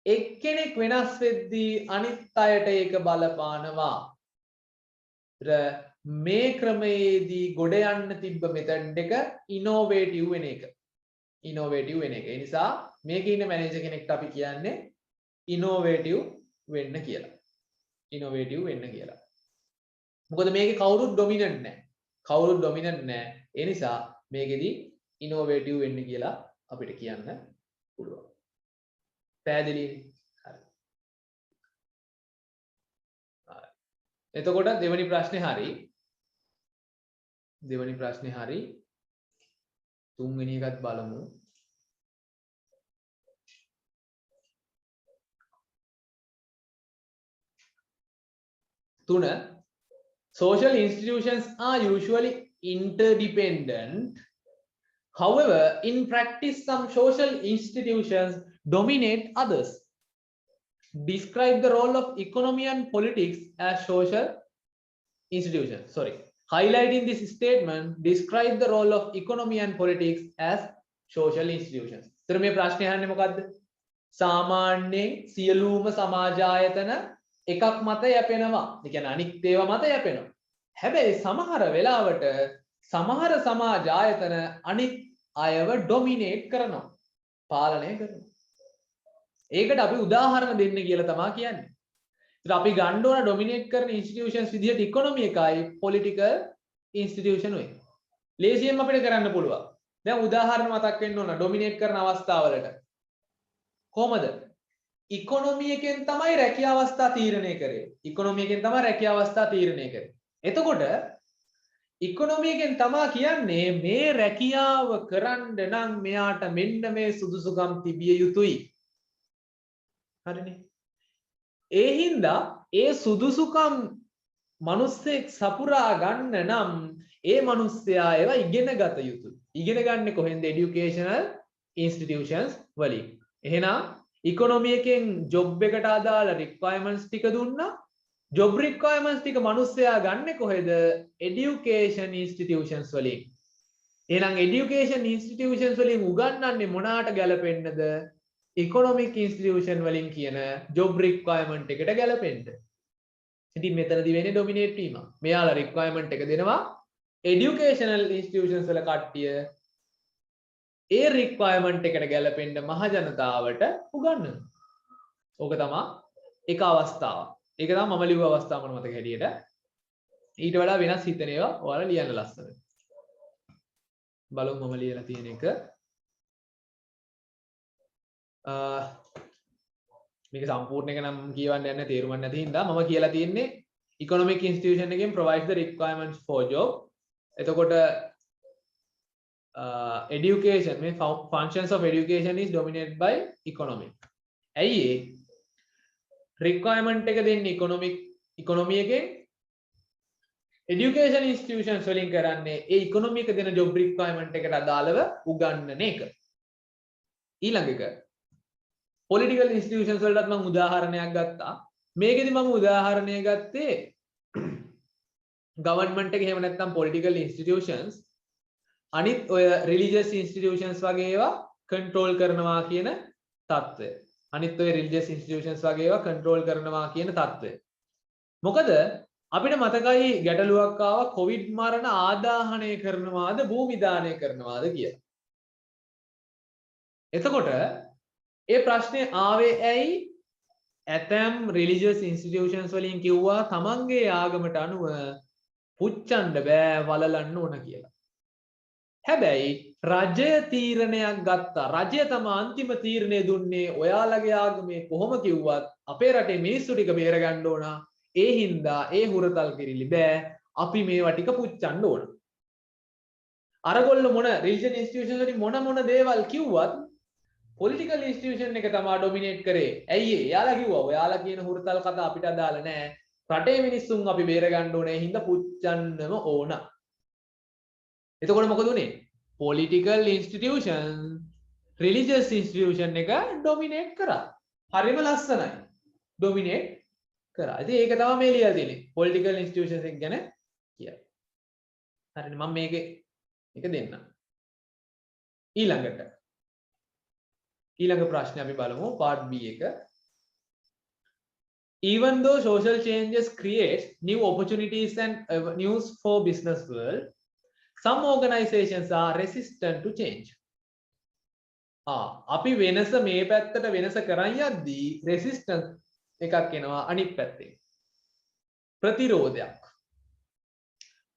එක්කෙනෙක් වෙනස් වෙද්දී අනිත් අයට ඒක බලපානවා. මේ ක්‍රමයේදී ගොඩ යන්න තිබ්බ මෙතඩ් එක ඉනෝවේටිව් වෙන එක. ඉනෝවේටිව් වෙන එක. ඒ නිසා මේකේ ඉන්න මැනේජර් කෙනෙක්ට අපි කියන්නේ ඉනෝවේටිව් වෙන්න කියලා. ඉනෝවේටිව් වෙන්න කියලා. මොකද මේකේ කවුරුත් ඩොමිනන්ට් නැහැ. කවුරුත් ඩොමිනන්ට් නැහැ. ඒ නිසා මේකෙදී ඉනෝවේටිව් වෙන්න කියලා අපිට කියන්න පුළුවන්. පැහැදිලි? හරි. එතකොට දෙවෙනි ප්‍රශ්නේ හරි. දෙවෙනි ප්‍රශ්නේ හරි. තුන්වෙනි එකත් බලමු. තුන social institutions are usually interdependent. However, in practice some social institutions dominate others. Describe the role of economy and politics as social institutions. Sorry. Highlighting this statement, describe the role of economy and politics as social institutions. ඉතින් මේ ප්‍රශ්නේ අහන්නේ මොකද්ද? සාමාන්‍යයෙන් සියලුම සමාජ ආයතන එකක් මත යැපෙනවා. ඒ කියන්නේ අනිත් ඒවා මත යැපෙනවා. හැබැයි සමහර වෙලාවට සමහර සමාජ ආයතන අනිත් අයව ඩොමිනේට් කරනවා. පාලනය කරනවා. ඒකට අපි උදාහරණ දෙන්න කියලා තමයි කියන්නේ. ඉතින් අපි ගන්න ඕන ඩොමිනේට් කරන ඉන්ස්ටිටියුෂන්ස් විදිහට ඉකොනොමි එකයි පොලිටිකල් ඉන්ස්ටිටියුෂන් වෙයි. ලේසියෙන් අපිට කරන්න පුළුවන්. දැන් උදාහරණ මතක් වෙන්න ඕන ඩොමිනේට් කරන අවස්ථාවලට. කොහමද? ඉකොනොමි එකෙන් තමයි රැකියා අවස්ථා තීරණය කරේ. ඉකොනොමි එකෙන් තමයි රැකියා අවස්ථා තීරණය කරේ. එතකොට ඉකොනොමි එකෙන් තමයි කියන්නේ මේ රැකියාව කරන්න නම් මෙයාට මෙන්න මේ සුදුසුකම් තිබිය යුතුයි. හරිනේ. ඒ හින්දා ඒ සුදුසුකම් මිනිස්සෙක් සපුරා ගන්න නම් ඒ මිනිස්සයා ඒවා ඉගෙන ගත යුතුයි. ඉගෙන ගන්න කොහෙන්ද? এডুকেෂනල් ඉන්ස්ටිටියුෂන්ස් වලින්. එහෙනම් ඉකොනොමි එකෙන් ජොබ් එකට අදාළ රික්වයර්මන්ට්ස් ටික දුන්නා. ජොබ් රික්වයර්මන්ට්ස් ටික මිනිස්සයා ගන්න කොහෙද? এডুকেෂන් ඉන්ස්ටිටියුෂන්ස් වලින්. එහෙනම් এডুকেෂන් ඉන්ස්ටිටියුෂන්ස් වලින් උගන්වන්නේ මොනකට ගැලපෙන්නද? ඉකොනොමික් ඉන්ස්ටිටියුෂන් වලින් කියන ජොබ් රික්වයර්මන්ට් එකට ගැලපෙන්න. ඉතින් මෙතනදී වෙන්නේ ඩොමිනේට් වීම. මෙයාලා රික්වයර්මන්ට් එක දෙනවා এডুকেෂනල් ඉන්ස්ටිටියුෂන්ස් වල කට්ටිය ඒ රික්වයර්මන්ට් එකට ගැලපෙන්න මහ ජනතාවට උගන්වනවා. ඕක තමයි එක අවස්ථාවක්. ඒක තමයි මම ලියුව අවස්ථාව මම මතක හැටියට. ඊට වඩා වෙනස් හිතන ඒවා ඔයාලා ලියන්න ලස්සනට. බලමු මම ලියලා තියෙන එක. මේක සම්පූර්ණ එක නම් කියවන්න යන්නේ තේරුම් ගන්න නැති හින්දා මම කියලා තියෙන්නේ economic institution එකෙන් provide the requirements for job. එතකොට education මේ functions of education is dominated by economy. ඇයි ඒ requirement එක දෙන්නේ economy එකෙන් education institutions වලින් කරන්නේ ඒ economy එක දෙන job requirement එකට අදාළව උගන්වන එක. ඊළඟ එක political institutions වලටත් මම උදාහරණයක් ගත්තා. මේකෙදි මම උදාහරණය ගත්තේ government එක එහෙම නැත්නම් political institutions අනිත් ඔය religious institutions වගේ ඒවා control කරනවා කියන தত্ত্বය. අනිත් ඔය religious institutions වගේ ඒවා control කරනවා කියන தত্ত্বය. මොකද අපිට මතකයි ගැටලුවක් ආවා covid මරණ ආදාහනය කරනවාද භූමි දානය කරනවාද කියලා. එතකොට ඒ ප්‍රශ්නේ ආවේ ඇයි? ඇතැම් religious institutions වලින් කිව්වා තමන්ගේ ආගමට අනුව පුච්චන්න බෑ වලලන්න ඕන කියලා. හැබැයි රජය තීරණයක් ගත්තා. රජය තමයි අන්තිම තීරණය දුන්නේ. ඔයාලගේ ආගමේ කොහොම කිව්වත් අපේ රටේ මිනිස්සු ටික බේර ගන්න ඕන. ඒ හින්දා ඒ හුරතල් කිරිලි බෑ. අපි මේවා ටික පුච්චන්න ඕන. අරගොල්ල මොන religious institutions වලින් මොන දේවල් කිව්වත් political institution එක තමයි dominate කරේ. ඇයි ඒ? එයාලා කිව්වා ඔයාලා කියන හුරතල් කතා අපිට අදාළ නෑ. රටේ මිනිස්සුන් අපි බේර ගන්න ඕනේ. ඒ හින්දා පුච්චන්නම ඕන. එතකොට මොකද උනේ? political institution religious institution එක dominate කරා. හරිම ලස්සනයි. dominate කරා. ඉතින් ඒක තමයි මේ ලියලා තියෙන්නේ. political institutions එක ගැන කියයි. හරිනේ මම මේකේ එක දෙන්නම්. ඊළඟ ප්‍රශ්නේ අපි බලමු part B එක. Even though social changes create new opportunities and avenues for business world, some organizations are resistant to change. අපි වෙනස මේ පැත්තට වෙනස කරන් යද්දී resistance එකක් එනවා අනිත් පැත්තේ. ප්‍රතිරෝධයක්.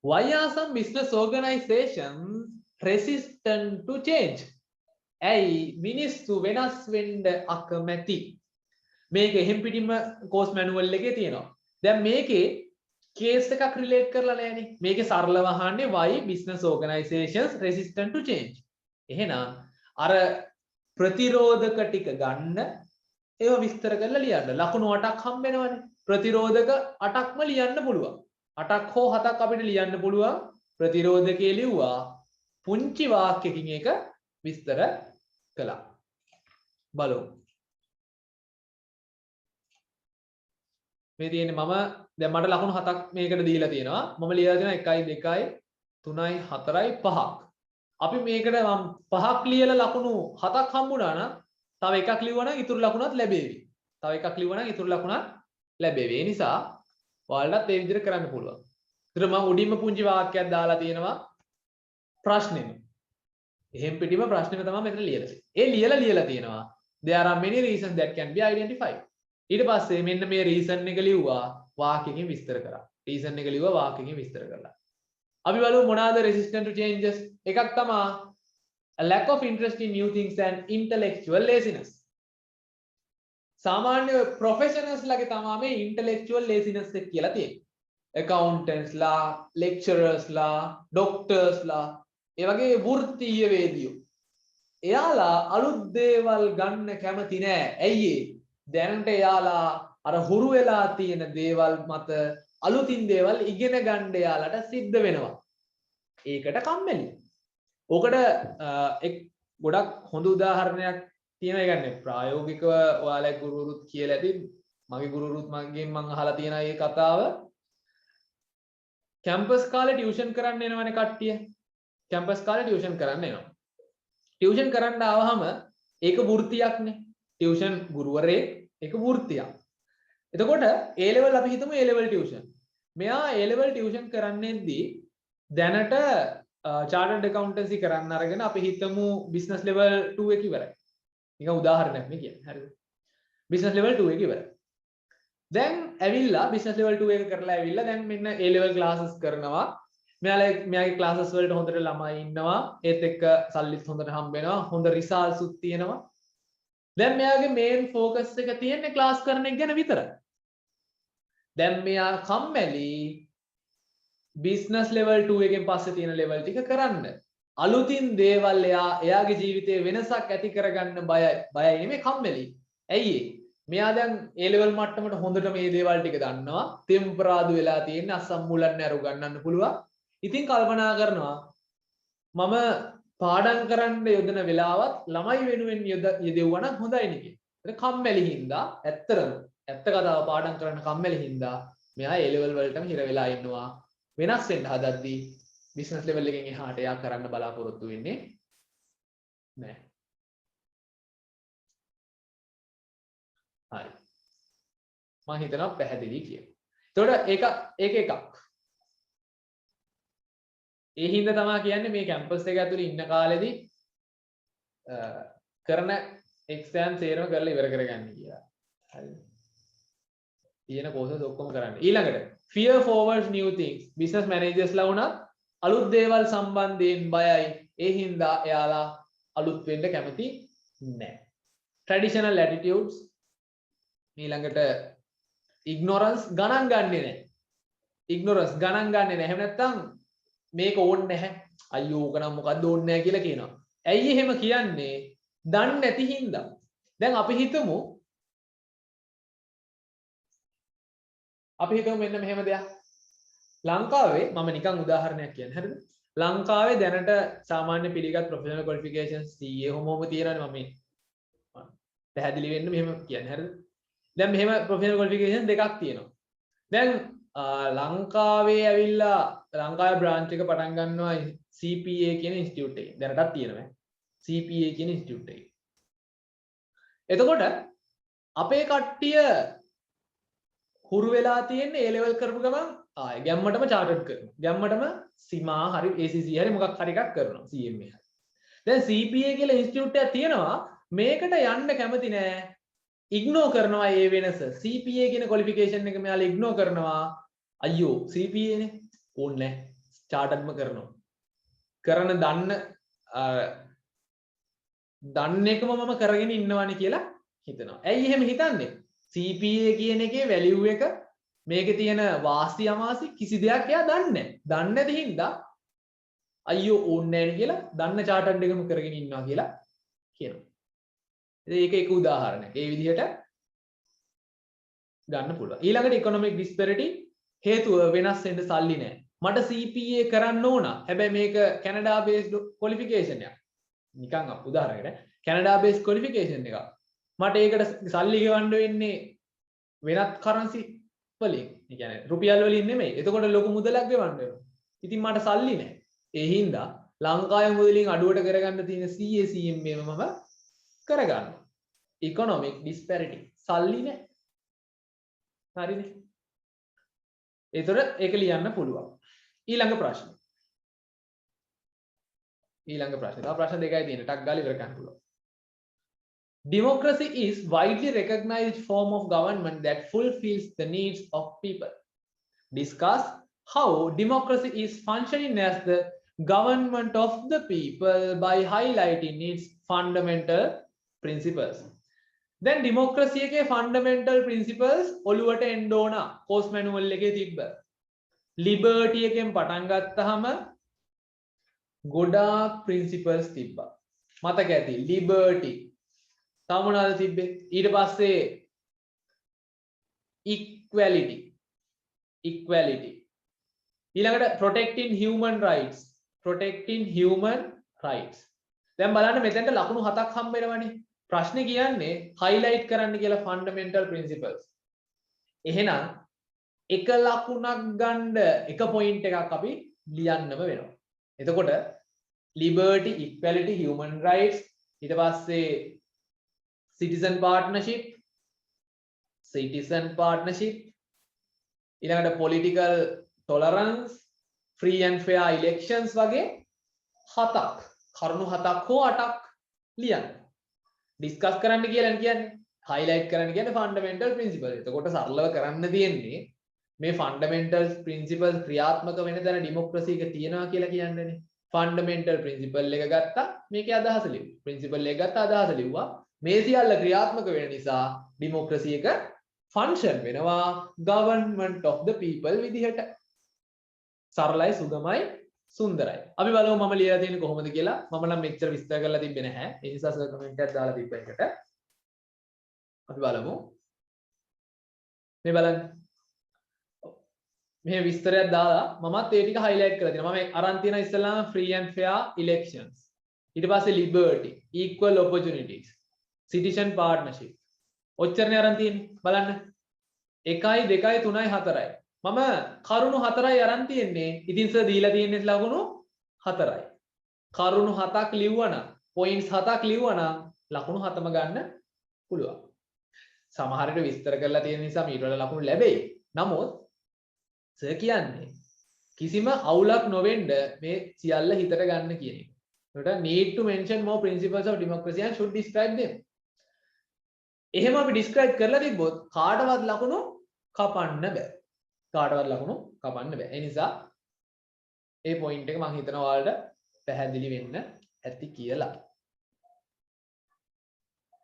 Why are some business organizations resistant to change? ඇයි මිනිස්සු වෙනස් වෙන්න අකමැති? මේක එහෙම් පිටින්ම කෝස් මැනුවල් එකේ තියෙනවා. දැන් මේකේ කේස් එකක් රිලේට් කරලා නැහැනේ. මේකේ සරලව අහන්නේ why business organizations resistant to change. එහෙනම් අර ප්‍රතිරෝධක ටික ගන්න ඒව විස්තර කරලා ලියන්න. ලකුණු 8ක් හම්බ වෙනවනේ. ප්‍රතිරෝධක 8ක්ම ලියන්න පුළුවන්. 8ක් හෝ 7ක් අපිට ලියන්න පුළුවන්. ප්‍රතිරෝධකේ ලිව්වා. පුංචි වාක්‍යකින් ඒක විස්තර කළා. බලමු. මේ තියෙන්නේ මම දැන් මට ලකුණු 7ක් මේකට දීලා තියෙනවා. මම ලියලා තියෙනවා 1 2 3 4 5ක්. අපි මේකට මම 5ක් ලියලා ලකුණු 7ක් හම්බුණා නම් තව එකක් ලියුවා නම් ඉතුරු ලකුණත් ලැබෙවි. තව එකක් ලියුවා නම් ඉතුරු ලකුණත් ලැබෙවි. ඒ නිසා ඔයාලටත් ඒ විදිහට කරන්න පුළුවන්. ඒතර මම උඩින්ම පුංචි වාක්‍යයක් දාලා තියෙනවා ප්‍රශ්නෙම. එහෙම් පිටිම ප්‍රශ්නෙම තමයි මෙතන ලියලා තියෙන්නේ. ඒ ලියලා තියෙනවා there are many reasons that can be identified. ඊට පස්සේ මෙන්න මේ reason එක ලිව්වා වාක්‍යකින් විස්තර කරා. reason එක ලිව්වා වාක්‍යකින් විස්තර කරලා. අපි බලමු මොනවාද resistant to changes. එකක් තමයි a lack of interest in new things and intellectual laziness. සාමාන්‍ය professionals ලගේ තමයි මේ intellectual laziness එක කියලා තියෙන්නේ. accountants ලා, lecturers ලා, doctors ලා, ඒ වගේ වෘත්තීය වේදියෝ. එයාලා අලුත් දේවල් ගන්න කැමති නෑ. ඇයි ඒ? දැනට එයාලා අර හුරු වෙලා තියෙන දේවල් මත අලුතින් දේවල් ඉගෙන ගන්න එයාලට සිද්ධ වෙනවා. ඒකට කම්මැලි. ඕකට එක් ගොඩක් හොඳ උදාහරණයක් තියෙනවා. ඒ කියන්නේ ප්‍රායෝගිකව ඔයාලා ගුරුවරුත් කියලා ඇති. මගේ ගුරුවරුත් මගෙන් මම අහලා තියෙන මේ කතාව. කැම්පස් කාලේ ටියුෂන් කරන්න එනවනේ කට්ටිය. කැම්පස් කාලේ ටියුෂන් කරන්න එනවා. ටියුෂන් කරන්න ආවහම ඒක වෘත්තියක්නේ. ටියුෂන් ගුරුවරයෙක් ඒක වෘත්තියක්. එතකොට A level අපි හිතමු A level ටියුෂන්. මෙයා A level ටියුෂන් කරන්නේදී දැනට chartered accountancy කරන්න අරගෙන අපි හිතමු business level 2 එක ඉවරයි. නිකන් උදාහරණයක් නේ කියන්නේ. හරිද? business level 2 එක ඉවරයි. දැන් ඇවිල්ලා business level 2 එක කරලා ඇවිල්ලා දැන් මෙන්න A level classes කරනවා. මෙයාගේ classes වලට හොඳට ළමයි ඉන්නවා. ඒත් එක්ක සල්ලිත් හොඳට හම්බ වෙනවා. හොඳ results උත් තියෙනවා. දැන් මෙයාගේ main focus එක තියෙන්නේ class කරන එක ගැන විතරයි. දැන් මෙයා කම්මැලි business level 2 එකෙන් පස්සේ තියෙන level ටික කරන්න. අලුතින් දේවල් එයාගේ ජීවිතේ වෙනසක් ඇති කරගන්න බයයි නෙමෙයි කම්මැලි. ඇයි ඒ? මෙයා දැන් A level මට්ටමට හොඳට මේ දේවල් ටික දන්නවා. තෙම්පරාදු වෙලා තියෙන අසම්මුලන්න අරු ගන්නන්න පුළුවන්. ඉතින් කල්පනා කරනවා මම පාඩම් කරන්න යොදන වෙලාවත් ළමයි වෙනුවෙන් යෙදෙවුවා නම් හොඳයි නේ කියලා. ඒක කම්මැලි හින්දා ඇත්ත කතාව පාඩම් කරන්න කම්මැලි හින්දා මෙයා A level වලටම හිර වෙලා ඉන්නවා. වෙනස් වෙන්න හදද්දී business level එකෙන් එහාට එයා කරන්න බලාපොරොත්තු වෙන්නේ නැහැ. හරි. මම හිතනවා පැහැදිලි කියලා. එතකොට ඒක එකක්. ඒ හින්දා තමයි කියන්නේ මේ කැම්පස් එක ඇතුලේ ඉන්න කාලෙදී කරන එක්සෑම් සේරම කරලා ඉවර කරගන්න කියලා. හරිද? තියෙන courses ඔක්කොම කරන්න. ඊළඟට fear forwards new things. business managers ලා උනත් අලුත් දේවල් සම්බන්ධයෙන් බයයි. ඒ හින්දා එයාලා අලුත් වෙන්න කැමති නැහැ. traditional attitudes. ඊළඟට ignorance ගණන් ගන්නෙ නැහැ. ignorance ගණන් ගන්නෙ නැහැ. එහෙම නැත්නම් මේක ඕනේ නැහැ. අයියෝ ඕක නම් මොකද්ද ඕනේ නැහැ කියලා කියනවා. ඇයි එහෙම කියන්නේ? දන්නේ නැති හින්දා. දැන් අපි හිතමු මෙන්න මෙහෙම දෙයක්. ලංකාවේ මම නිකන් උදාහරණයක් කියන්නේ. හරිද? ලංකාවේ දැනට සාමාන්‍ය පිළිගත් professional qualifications CA හොමම තියෙනවානේ මම මේ පැහැදිලි වෙන්න මෙහෙම කියන්නේ. හරිද? දැන් මෙහෙම professional qualification දෙකක් තියෙනවා. දැන් ලංකාවේ ඇවිල්ලා ලංකාවේ branch එක පටන් ගන්නවා CPA කියන institute එකේ. දැනටත් තියෙනවා. CPA කියන institute එකේ. එතකොට අපේ කට්ටිය හුරු වෙලා තියෙන්නේ A level කරපු ගමන් ආය ගැම්මටම chartered කරනවා. ගැම්මටම සීමා හරි ACC හරි මොකක් හරි එකක් කරනවා CMA හරි. දැන් CPA කියලා institute එකක් තියෙනවා. මේකට යන්න කැමති නෑ. ඉග්නෝ කරනවා ඒ වෙනස. CPA කියන qualification එක මෙයාලා ඉග්නෝ කරනවා. අයියෝ CPA නේ ඕනේ නැහැ. charteredම කරනවා. කරන දන්න එකම මම කරගෙන ඉන්නවානේ කියලා හිතනවා. ඇයි එහෙම හිතන්නේ? CPA කියන එකේ value එක මේකේ තියෙන වාසි අමාසි කිසි දෙයක් එයා දන්නේ නැහැ. දන්නේ නැති හින්දා අයියෝ ඕනේ නැහැ කියලා දන්න chartered එකම කරගෙන ඉන්නවා කියලා කියනවා. ඒක එක උදාහරණයක්. ඒ විදිහට ගන්න පුළුවන්. ඊළඟට economic disparity හේතුව වෙනස් වෙන්න සල්ලි නැහැ. මට CPA කරන්න ඕන. හැබැයි මේක Canada based qualification එකක්. නිකන් උදාහරණයකට Canada based qualification එකක්. මට ඒකට සල්ලි ගෙවන්න වෙන්නේ වෙනත් currency වලින්. ඒ කියන්නේ රුපියල් වලින් නෙමෙයි. එතකොට ලොකු මුදලක් ගෙවන්න වෙනවා. ඉතින් මට සල්ලි නැහැ. ඒ හින්දා ලංකාවේ මුදලින් අඩුවට කරගන්න තියෙන CACM මම කරගන්නවා. economic disparity. සල්ලි නැහැ. හරිනේ. ඒතර ඒක ලියන්න පුළුවන්. ඊළඟ ප්‍රශ්න. තව ප්‍රශ්න දෙකයි තියෙන්නේ. ටක් ගාලා ඉවර කරන්න පුළුවන්. Democracy is widely recognized form of government that fulfills the needs of people. Discuss how democracy is functioning as the government of the people by highlighting its fundamental principles. Then democracy එකේ fundamental principles ඔළුවට එන්න ඕන. course manual එකේ තිබ්බ. liberty එකෙන් පටන් ගත්තාම ගොඩාක් principles තිබ්බා. මතක ඇති liberty. තව මොනවද තිබ්බේ? ඊට පස්සේ equality. ඊළඟට protecting human rights. දැන් බලන්න මෙතෙන්ට ලකුණු 7ක් හම්බ වෙනවනේ. ප්‍රශ්නේ කියන්නේ highlight කරන්න කියලා fundamental principles. එහෙනම් එක ලකුණක් ගන්න එක point එකක් අපි ලියන්නම වෙනවා. එතකොට liberty, equality, human rights, ඊට පස්සේ citizen partnership, ඊළඟට political tolerance, free and fair elections වගේ 7ක් කරුණු 7ක් හෝ 8ක් ලියන්න. ඩිස්කස් කරන්න කියලා කියන්නේ highlight කරන්න කියන්නේ fundamental principles. එතකොට සරලව කරන්න තියෙන්නේ මේ fundamental principles ක්‍රියාත්මක වෙන තැන democracy එක තියෙනවා කියලා කියන්නේනේ. fundamental principle එක ගත්තා මේකේ අදහස ලිව්වා. principle එක ගත්තා අදහස ලිව්වා. මේ සියල්ල ක්‍රියාත්මක වෙන නිසා democracy එක function වෙනවා government of the people විදිහට. සරලයි, සුගමයි, සුන්දරයි. අපි බලමු මම ලියලා තියෙන්නේ කොහොමද කියලා. මම නම් මෙච්චර විස්තර කරලා තිබ්බේ නැහැ. ඒ නිසා සර් කමෙන්ට් එකක් දාලා තිබ්බ එකට. අපි බලමු. මේ බලන්න. මේ විස්තරයක් දාලා මමත් ඒ ටික highlight කරලා තියෙනවා. මම අරන් තියෙන ඉස්සෙල්ලාම free and fair elections. ඊට පස්සේ liberty, equal opportunities, citizen partnership. ඔච්චරනේ අරන් තියෙන්නේ. බලන්න. 1 2 3 4යි. මම කරුණු 4යි අරන් තියෙන්නේ. ඉතින් සර් දීලා තියෙන්නේ ලකුණු 4යි. කරුණු 7ක් ලිව්වනම්, points 7ක් ලිව්වනම් ලකුණු 7ම ගන්න පුළුවන්. සමහර විට විස්තර කරලා තියෙන නිසා ඊට වඩා ලකුණු ලැබෙයි. නමුත් සර් කියන්නේ කිසිම අවුලක් නොවෙන්න මේ සියල්ල හිතට ගන්න කියන එක. ඒකට need to mention more principles of democracy and should describe them. එහෙම අපි describe කරලා තිබ්බොත් කාටවත් ලකුණු කපන්න බෑ. ඒ නිසා ඒ point එක මම හිතනවා ඔයාලට පැහැදිලි වෙන්න ඇති කියලා.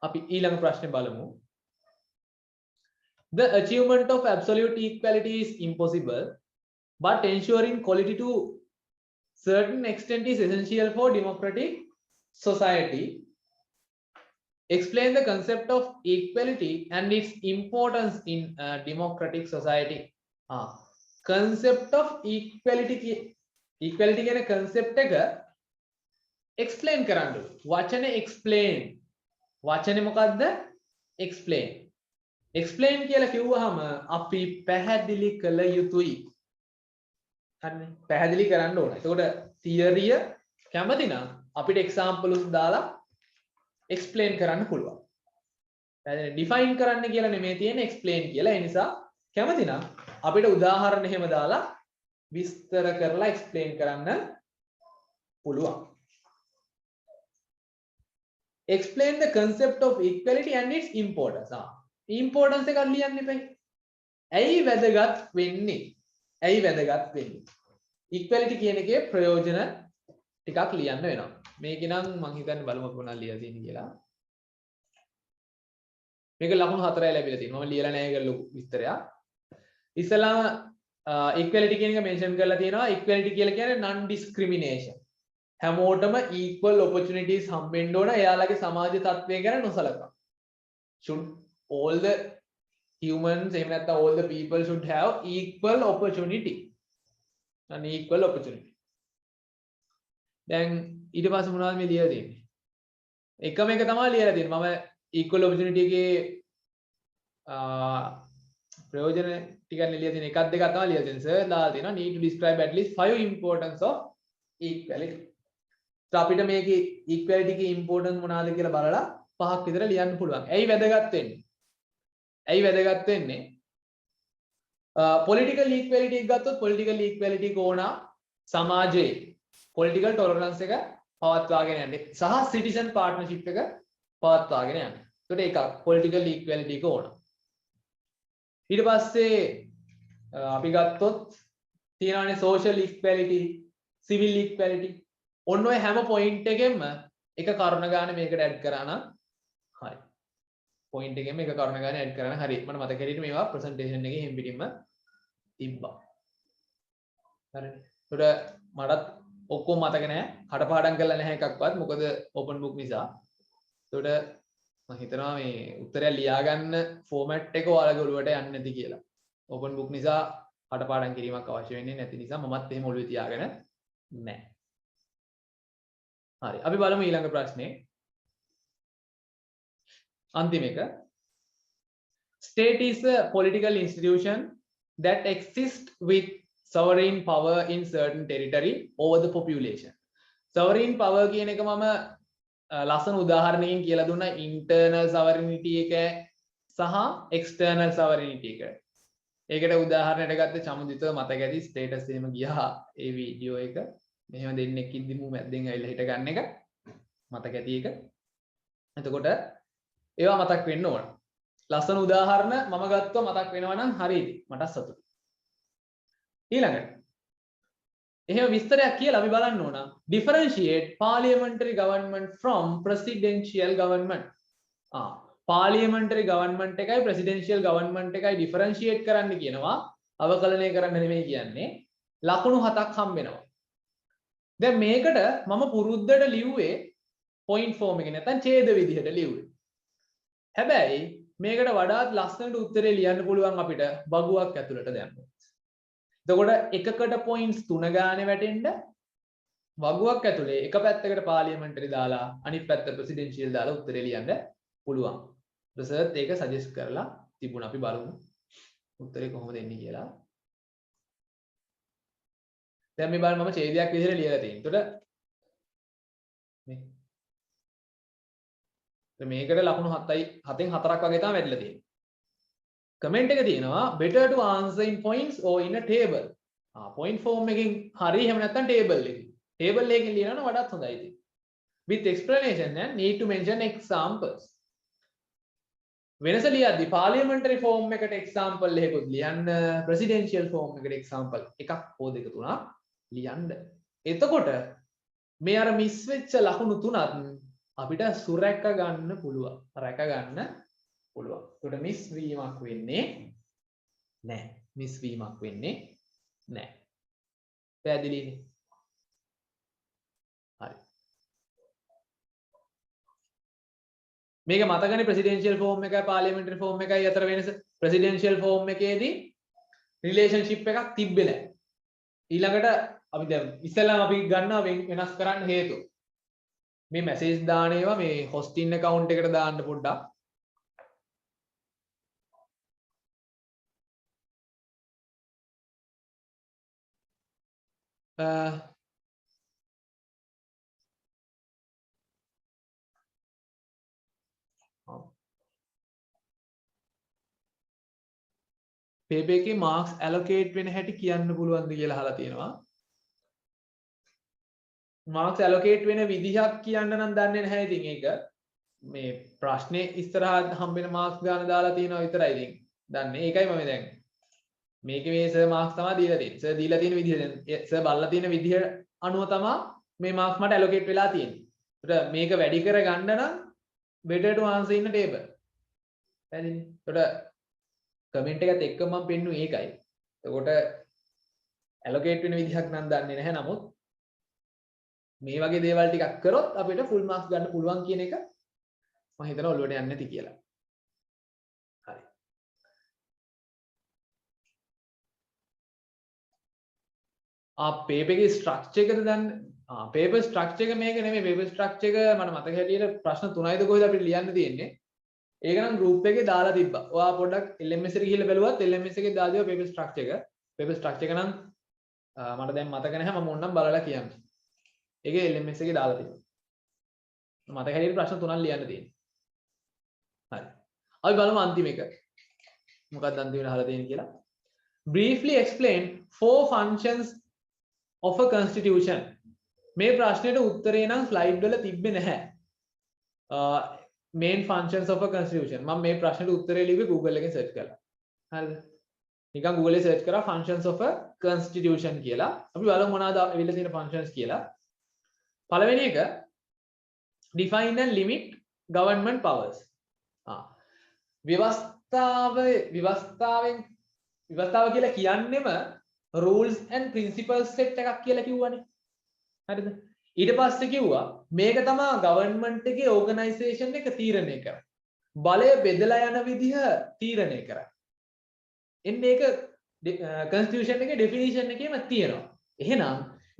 අපි ඊළඟ ප්‍රශ්නේ බලමු. The achievement of absolute equality is impossible, but ensuring quality to certain extent is essential for democratic society. Explain the concept of equality and its importance in a democratic society. Concept of equality කියන concept එක explain කරන්න. වචනේ explain. වචනේ මොකද්ද? explain. explain කියලා කිව්වහම අපි පැහැදිලි කළ යුතුයි. හරිනේ? පැහැදිලි කරන්න ඕන. එතකොට theory කැමති නම් අපිට examples දාලා explain කරන්න පුළුවන්. පැහැදිලි define කරන්න කියලා නෙමෙයි තියෙන්නේ explain කියලා. ඒ නිසා කැමති නම් අපිට උදාහරණ එහෙම දාලා විස්තර කරලා explain කරන්න පුළුවන්. Explain the concept of equality and its importance. Importance එකක් ලියන්න එපා. ඇයි වැදගත් වෙන්නේ? equality කියන එකේ ප්‍රයෝජන ටිකක් ලියන්න වෙනවා. මේක නම් මම හිතන්නේ බලමු මොනවද ලියලා තියෙන්නේ කියලා. මේක ලකුණු 4යි ලැබිලා තියෙනවා. මම ලියලා නැහැ ඒක ලොකු විස්තරයක්. ඉස්සලාම equality කියන එක මෙන්ෂන් කරලා තියෙනවා. equality කියලා කියන්නේ non discrimination. හැමෝටම equal opportunities හම්බෙන්න ඕන. එයාලගේ සමාජ තත්ත්වය ගැන නොසලකා. should all the humans, එහෙම නැත්නම් all the people should have equal opportunity. an equal opportunity. දැන් ඊට පස්සේ මොනවද මේ ලියලා තියෙන්නේ? එකම එක තමයි ලියලා තියෙන්නේ. මම equal opportunity එකේ ප්‍රයෝජන ටිකක් ලියලා තියෙන එකක් දෙකක් තමයි ලියලා තියෙන්නේ. සර් දාලා තියෙනවා need to describe at least 5 importance of equality. අපිට මේකේ equality එකේ importance මොනවාද කියලා බලලා පහක් විතර ලියන්න පුළුවන්. ඇයි වැදගත් වෙන්නේ? ඇයි වැදගත් වෙන්නේ? political equality එක ගත්තොත් political equality එක ඕන සමාජයේ political tolerance එක පවත්වාගෙන යන්නේ සහ citizen partnership එක පවත්වාගෙන යන්නේ. ඒකට ඒක political equality එක ඕන. ඊට පස්සේ අපි ගත්තොත් තියෙනවානේ social equality, civil equality. ඔන්න ඔය හැම point එකෙම එක කරුණ ගන්න මේකට add කරා නම් හරි. point එකෙම එක කරුණ ගන්න add කරා නම් හරි. මට මතක හිටියේ මේවා presentation එකේ හැම පිටින්ම තිබ්බා. හරිනේ. ඒකට මටත් ඔක්කොම මතක නැහැ. කටපාඩම් කරලා නැහැ එකක්වත්. මොකද open book නිසා. ඒකට මම හිතනවා මේ උත්තරය ලියා ගන්න format එක ඔයාලගේ ඔළුවට යන්නේ නැති කියලා. open book නිසා කටපාඩම් කිරීමක් අවශ්‍ය වෙන්නේ නැති නිසා මමත් එහෙම ඔළුවේ තියාගෙන නැහැ. හරි. අපි බලමු ඊළඟ ප්‍රශ්නේ. අන්තිම එක. State is a political institution that exists with sovereign power in certain territory over the population. Sovereign power කියන එක මම ලස්සන උදාහරණයකින් කියලා දුන්නා internal sovereignty එක සහ external sovereignty එක. ඒකට උදාහරණයක් ගත්තේ චමුදිතව මතක ඇති ස්ටේටස් එහෙම ගියා ඒ වීඩියෝ එක. මෙහෙම දෙන්නෙක් ඉද්දිමු මැද්දෙන් ඇවිල්ලා හිට ගන්න එක මතක ඇති එක. එතකොට ඒවා මතක් වෙන්න ඕන. ලස්සන උදාහරණ මම ගත්තොත් මතක් වෙනවා නම් හරියද? මට සතුටුයි. ඊළඟට එහෙම විස්තරයක් කියලා අපි බලන්න ඕන. Differentiate parliamentary government from presidential government. parliamentary government එකයි presidential government එකයි differentiate කරන්න කියනවා. අවකලනය කරන්න නෙමෙයි කියන්නේ. ලකුණු 7ක් හම්බ වෙනවා. දැන් මේකට මම පුරුද්දට ලිව්වේ point form එකේ නැත්නම් ඡේද විදිහට ලිව්වේ. හැබැයි මේකට වඩාත් ලස්සනට උත්තරේ ලියන්න පුළුවන් අපිට බගුවක් ඇතුළට දැම්මොත්. එතකොට එකකට points 3 ගානේ වැටෙන්න වගුවක් ඇතුලේ එක පැත්තකට පාර්ලිමේන්ටරි දාලා අනිත් පැත්ත ප්‍රෙසිඩෙන්ෂියල් දාලා උත්තරේ ලියන්න පුළුවන්. රිසර්ච් එක සජෙස්ට් කරලා තිබුණා. අපි බලමු උත්තරේ කොහොමද එන්නේ කියලා. දැන් මේ බලන්න මම ඡේදයක් විදිහට ලියලා තියෙනවා. එතකොට මේකට ලකුණු 7න් 4ක් වගේ තමයි වැටලා තියෙන්නේ. කමෙන්ට් එක තියෙනවා better to answer in points or in a table. point form එකකින් හරි එහෙම නැත්නම් table එකකින්. table එකකින් ලියනවා වඩාත් හොඳයි ඉතින්. with explanation and need to mention examples. වෙනස ලියද්දි parliamentary form එකට example එකකුත් ලියන්න, presidential form එකට example එකක් හෝ දෙක තුනක් ලියන්න. එතකොට මේ අර මිස් වෙච්ච ලකුණු තුනත් අපිට සුරැක ගන්න පුළුවන්. රැක ගන්න පුළුවන්. ඒකට මිස් වීමක් වෙන්නේ නැහැ. මිස් වීමක් වෙන්නේ නැහැ. පැහැදිලිනේ? හරි. මේක මතකනේ presidential form එකයි parliamentary form එකයි අතර වෙනස. presidential form එකේදී relationship එකක් තිබ්බේ නැහැ. ඊළඟට අපි දැන් ඉස්සෙල්ලාම අපි ගන්නවා වෙනස් කරන්න හේතුව. මේ message දාන ඒවා මේ hosting account එකට දාන්න පොඩ්ඩක්. paper එකේ marks allocate වෙන හැටි කියන්න පුළුවන්ද කියලා අහලා තියෙනවා. marks allocate වෙන විදිහක් කියන්න නම් දන්නේ නැහැ ඉතින් ඒක. මේ ප්‍රශ්නේ ඉස්සරහට හම්බෙන marks ගන්න දාලා තියෙනවා විතරයි ඉතින්. දන්නේ. ඒකයි මම දැන් මේකේ මේ සර් marks තමයි දීලා තියෙන්නේ. සර් දීලා තියෙන විදිහ දැන් සර් බලලා තියෙන විදිහ අනුව තමයි මේ marks මට allocate වෙලා තියෙන්නේ. ඒකට මේක වැඩි කර ගන්න නම් better to answer in a table. හරිනේ. ඒකට කමෙන්ට් එකත් එක්ක මම පෙන්නුවේ ඒකයි. එතකොට allocate වෙන විදිහක් නම් දන්නේ නැහැ. නමුත් මේ වගේ දේවල් ටිකක් කරොත් අපිට full marks ගන්න පුළුවන් කියන එක මම හිතනවා ඔළුවට යන්නේ නැති කියලා. හරි. paper එකේ structure එකද දන්නේ? paper structure එක මේක නෙමෙයි. paper structure එක මට මතක හැටියට ප්‍රශ්න 3යිද කොහෙද අපිට ලියන්න තියෙන්නේ. ඒක නම් group එකේ දාලා තිබ්බා. ඔයා පොඩ්ඩක් LMS එකට ගිහිල්ලා බැලුවත් LMS එකේ දාලා තියෙනවා paper structure එක. paper structure එක නම් මට දැන් මතක නැහැ මම ඕනනම් බලලා කියන්නම්. ඒකේ LMS එකේ දාලා තියෙනවා. මතක හැටියට ප්‍රශ්න 3ක් ලියන්න තියෙනවා. හරි. අපි බලමු අන්තිම එක. මොකක්ද අන්තිමට අහලා තියෙන්නේ කියලා. Briefly explain four functions of a constitution. මේ ප්‍රශ්නෙට උත්තරේ නම් ස්ලයිඩ් වල තිබ්බේ නැහැ. main functions of a constitution. මම මේ ප්‍රශ්නෙට උත්තරේ ලිව්වේ Google එකෙන් search කරලා. හරිද? නිකන් Google එකේ search කරා functions of a constitution කියලා. අපි බලමු මොනවාද ඇවිල්ලා තියෙන functions කියලා. පළවෙනි එක define and limit government powers. ව්‍යවස්ථාව කියලා කියන්නෙම rules and principles set එකක් කියලා කිව්වනේ. හරිද? ඊට පස්සේ කිව්වා මේක තමයි government එකේ organisation එක තීරණය කරන්නේ. බලය බෙදලා යන විදිහ තීරණය කරන්නේ. එන්නේ ඒක constitution එකේ definition එකේම තියෙනවා. එහෙනම්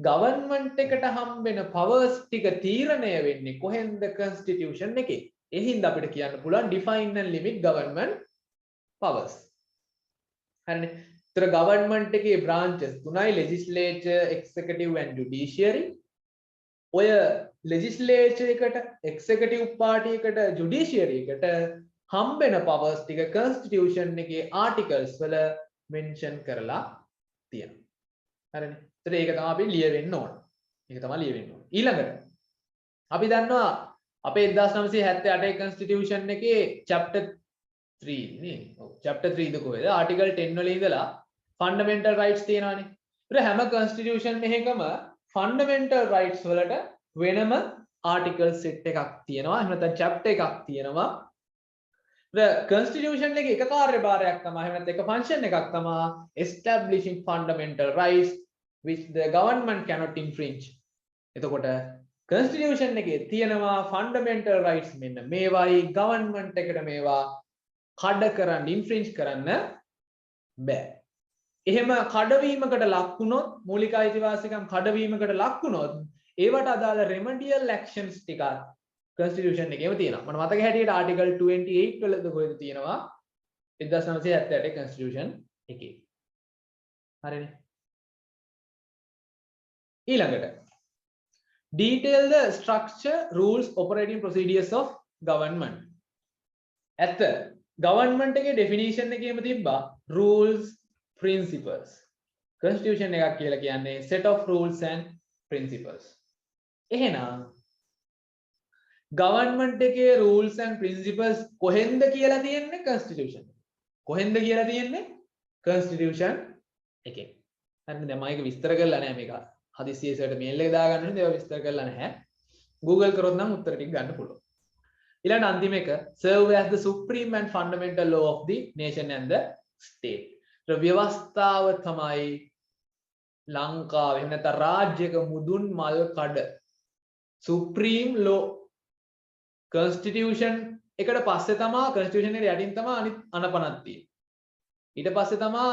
government එකට හම්බෙන powers ටික තීරණය වෙන්නේ කොහෙන්ද constitution එකේ. ඒ හින්දා අපිට කියන්න පුළුවන් define and limit government powers. හරිනේ. ඒතර government එකේ branches තුනයි legislature, executive and judiciary. ඔය legislature එකට, executive party එකට, judiciary එකට හම්බෙන powers ටික constitution එකේ articles වල mention කරලා තියෙනවා. හරිනේ. ඒතර ඒක තමයි අපි ලියවෙන්න ඕන. ඒක තමයි ලියවෙන්න ඕන. ඊළඟට අපි දන්නවා අපේ 1978 constitution එකේ chapter 3 නේ. ඔව් chapter 3 ද කොහෙද? article 10 වල ඉඳලා fundamental rights තියෙනවානේ. ඒතර හැම constitution එකකම fundamental rights වලට වෙනම article set එකක් තියෙනවා. එහෙම නැත්නම් chapter එකක් තියෙනවා. constitution එකේ එක කාර්යභාරයක් තමයි එහෙම නැත්නම් එක function එකක් තමයි establishing fundamental rights which the government cannot infringe. එතකොට constitution එකේ තියෙනවා fundamental rights මෙන්න මේවායි government එකට මේවා කඩ කරන්න infringe කරන්න බෑ. එහෙම කඩවීමකට ලක් වුණොත් මූලික අයිතිවාසිකම් කඩවීමකට ලක් වුණොත් ඒවට අදාළ remedial actions ටික constitution එකේම තියෙනවා. මට මතක හැටියට article 28 වලද කොහෙද තියෙනවා 1978 constitution එකේ. හරිනේ. ඊළඟට detail the structure, rules, operating procedures of government. ඇත්ත government එකේ definition එකේම තිබ්බා rules, principles. constitution එකක් කියලා කියන්නේ set of rules and principles. එහෙනම් government එකේ rules and principles කොහෙන්ද කියලා තියෙන්නේ constitution. කොහෙන්ද කියලා තියෙන්නේ constitution එකේ. හරිද? දැන් මම ඒක විස්තර කරලා නැහැ මේක. හදිස්සියට මේල් එක දාගන්න ඕනේ ඒවා විස්තර කරලා නැහැ. Google කරොත් නම් උත්තර ටික ගන්න පුළුවන්. ඊළඟ අන්තිම එක serve as the supreme and fundamental law of the nation and the state. ව්‍යවස්ථාව තමයි ලංකාවේ එහෙම නැත්නම් රාජ්‍යක මුදුන් මල් කඩ. supreme law constitution එකට පස්සේ තමයි constitution එකට යටින් තමයි අනිත් අනපනක් තියෙන්නේ. ඊට පස්සේ තමයි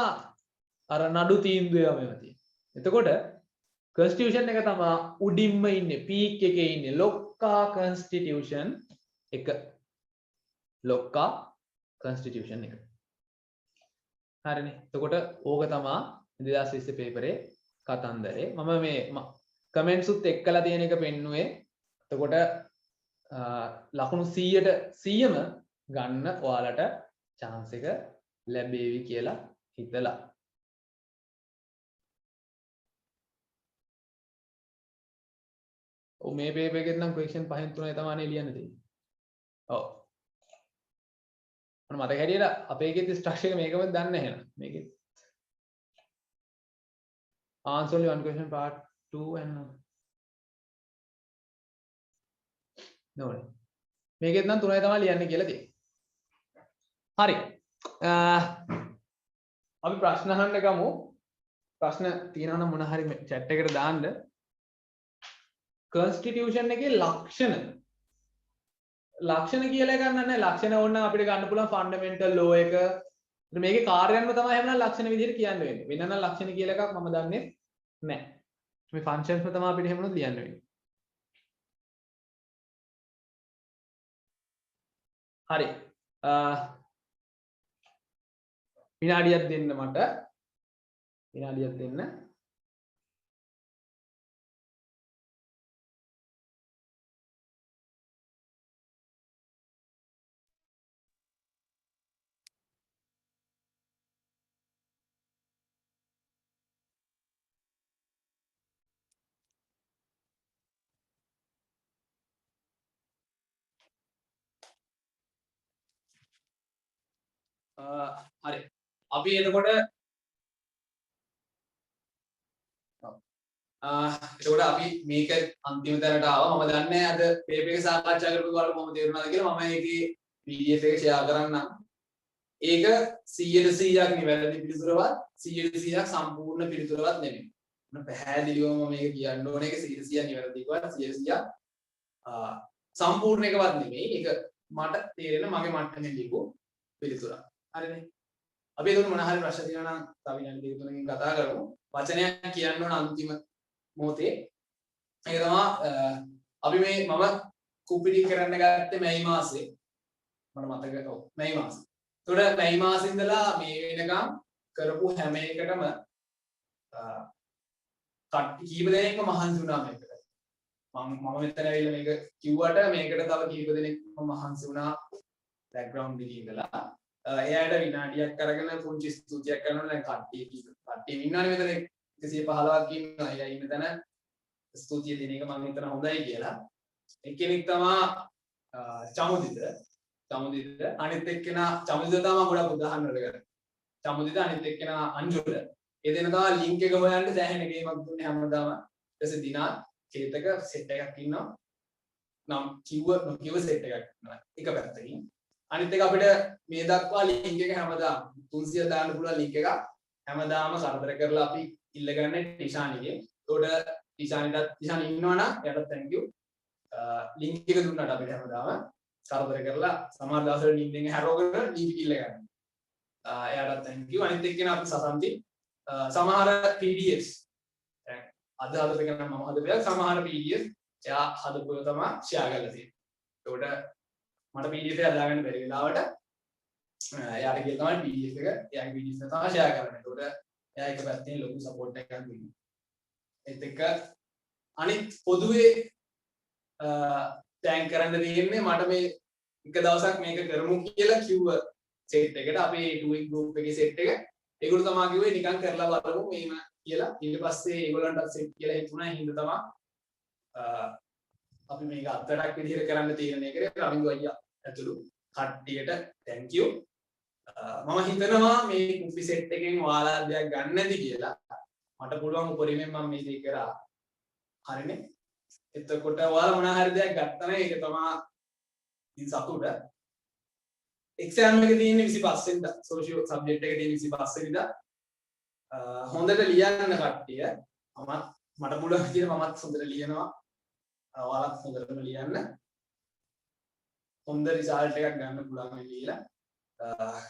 අර නඩු තීන්දුව මේවා තියෙන්නේ. එතකොට constitution එක තමයි උඩින්ම ඉන්නේ peak එකේ ඉන්නේ ලොක්කා constitution එක. ලොක්කා constitution එක. හරිනේ. එතකොට ඕක තමයි 2020 පේපරේ කතන්දරේ. මම මේ කමෙන්ට්ස් උත් එක්කලා තියෙන එක පෙන්නුවේ. එතකොට ලකුණු 100ට 100ම ගන්න ඔයාලට chance එක ලැබෙවි කියලා හිතලා. ඔව් මේ පේපර් එකෙන් නම් question 5න් 3යි තමයි ලියන්න තියෙන්නේ. ඔව්. මම මතක හැටියට අපේ එකේ ස්ට්‍රක්චර් එක මේකම දන්නේ නැහැ නේද? මේකේ answer only one question part 2 and no. මේකෙත් නම් 3යි තමයි ලියන්න කියලා තියෙන්නේ. හරි. අපි ප්‍රශ්න අහන්න ගමු. ප්‍රශ්න තියෙනවා නම් මොන හරි chat එකට දාන්න. constitution එකේ ලක්ෂණ කියලා එකක් නැහැ. ලක්ෂණ ඕන අපිට ගන්න පුළුවන් fundamental law එක. මේකේ කාර්යයන්ම තමයි එහෙනම් ලක්ෂණ විදිහට කියන්න වෙන්නේ. වෙන නම් ලක්ෂණ කියලා එකක් මම දන්නේ නැහැ. මේ functions තමයි අපිට එහෙමනොත් ලියන්න වෙන්නේ. හරි. විනාඩියක් දෙන්න මට. විනාඩියක් දෙන්න. හරි. අපි එතකොට අපි මේක අන්තිම තැනට ආවා. මම දන්නේ අද පේපර් එක සාකච්ඡා කරපු කාලේ මම තේරුණාද කියලා. මම ඒකේ PDF එක ෂෙයා කරන්නම්. ඒක 100% නිවැරදි පිළිතුරවත් 100% සම්පූර්ණ පිළිතුරවත් නෙමෙයි. මම පැහැදිලිවම මේක කියන්න ඕනේ. ඒක 100% නිවැරදිකවත් 100% සම්පූර්ණ එකවත් නෙමෙයි. ඒක මට තේරෙන මගේ මට්ටමේ ලියපු පිළිතුරක්. හරිනේ. අපි එතකොට මොන හරි ප්‍රශ්න තියෙනවා නම් තව විනාඩි දෙක තුනකින් කතා කරමු. වචනයක් කියන්න ඕන අන්තිම මොහොතේ. ඒක තමයි අපි මම කුපිඩි කරන්න ගත්තේ මැයි මාසේ. මට මතක ඔව් මැයි මාසේ. එතකොට මැයි මාසේ ඉඳලා මේ වෙනකම් කරපු හැම එකටම කීප දෙනෙක්ම මහන්සි වුණා මේකට. මම මෙතන ඇවිල්ලා මේක කිව්වට මේකට තව කීප දෙනෙක්ම මහන්සි වුණා බෑග්ග්‍රවුන්ඩ් එකේ ඉඳලා. එයාට විනාඩියක් අරගෙන පුංචි ස්තුතියක් කරනවා. දැන් කට්ටිය ඉන්නවනේ මෙතන 115ක් ඉන්නවා. එයා ඉන්න තැන ස්තුතිය දෙන එක මම හිතන හොඳයි කියලා. එක්කෙනෙක් තමයි චමුදිත. අනිත් එක්කෙනා චමුදිත තමයි ගොඩක් උදාහරණ වල කරන්නේ. චමුදිත අනිත් එක්කෙනා අංජුල. ඒ දෙන තමයි ලින්ක් එක හොයන්න සෑහෙන ගේමක් දුන්නේ හැමදාම. ඊට පස්සේ දිනා චේතක සෙට් එකක් ඉන්නවා. නම් කිව්ව සෙට් එකක් ඉන්නවා. එක පැත්තකින්. අනිත් එක අපිට මේ දක්වා ලින්ක් එක හැමදාම 300 දාන්න පුළුවන් ලින්ක් එක හැමදාම කරදර කරලා අපි ඉල්ලගන්නේ ටිෂානිගේ. ඒකට ටිෂානි ඉන්නවනම් එයාට thank you. ලින්ක් එක දුන්නාට අපිට හැමදාම කරදර කරලා සමහර දවස්වල ලින්ක් එකෙන් හැරෝගෙන ලින්ක් එක ඉල්ලගන්න. එයාට thank you. අනිත් එක්කෙනා අපි සසන්ති සමහර PDFs දැන් අද හදපු එක නම් මම හදපු එක සමහර PDF එයා හදපු එක තමයි ෂෙයා කරලා තියෙන්නේ. ඒකට මට PDF එක හදාගන්න බැරි වෙලාවට එයාට කියලා තමයි PDF එක එයාගේ PDF එක තමයි ෂෙයා කරන්නේ. ඒකට එයා එක පැත්තෙන් ලොකු සපෝට් එකක් දෙනවා. ඒත් එක්ක අනිත් පොදුවේ ටැග් කරන්න තියෙන්නේ මට මේ එක දවසක් මේක කරමු කියලා කිව්ව සෙට් එකට අපේ 2 group එකේ සෙට් එක ඒගොල්ලෝ තමයි කිව්වේ නිකන් කරලා බලමු මේම කියලා. ඊට පස්සේ ඒගොල්ලන්ට සෙට් කියලා හිතුණා. හින්දා තමයි අපි මේක අත්තරක් විදිහට කරන්න තීරණය කරේ. රවින්දු අයියා ඇතුළු කට්ටියට thank you. මම හිතනවා මේ කුපි සෙට් එකෙන් ඔයාලා දෙයක් ගන්න නැති කියලා. මට පුළුවන් උපරිමයෙන් මම මේ දේ කරා. හරිනේ. එතකොට ඔයාලා මොනවා හරි දෙයක් ගත්තා නම් ඒක තමයි ඉතින් සතුට. එක්සෑම් එක තියෙන්නේ 25 වෙනිදා. සෝෂියල් සබ්ජෙක්ට් එක තියෙන්නේ 25 වෙනිදා. හොඳට ලියන්න කට්ටිය. මට පුළුවන් විදිහට මමත් හොඳට ලියනවා. ඔයාලත් හොඳටම ලියන්න. හොඳ රිසල්ට් එකක් ගන්න පුළුවන් කියලා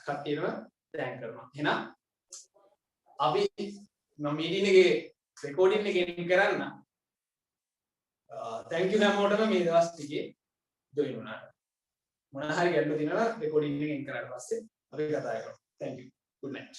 කට්ටියම තෑන්ක් කරනවා. එහෙනම් අපි මීටින් එකේ රෙකෝඩින් එක එඩිට් කරන්න. thank you හැමෝටම මේ දවස් ටිකේ ජොයින් වුණාට. මොනවා හරි ගැටලු තියෙනවා රෙකෝඩින් එකෙන් කරලා පස්සේ අපි කතා කරමු. thank you. good night.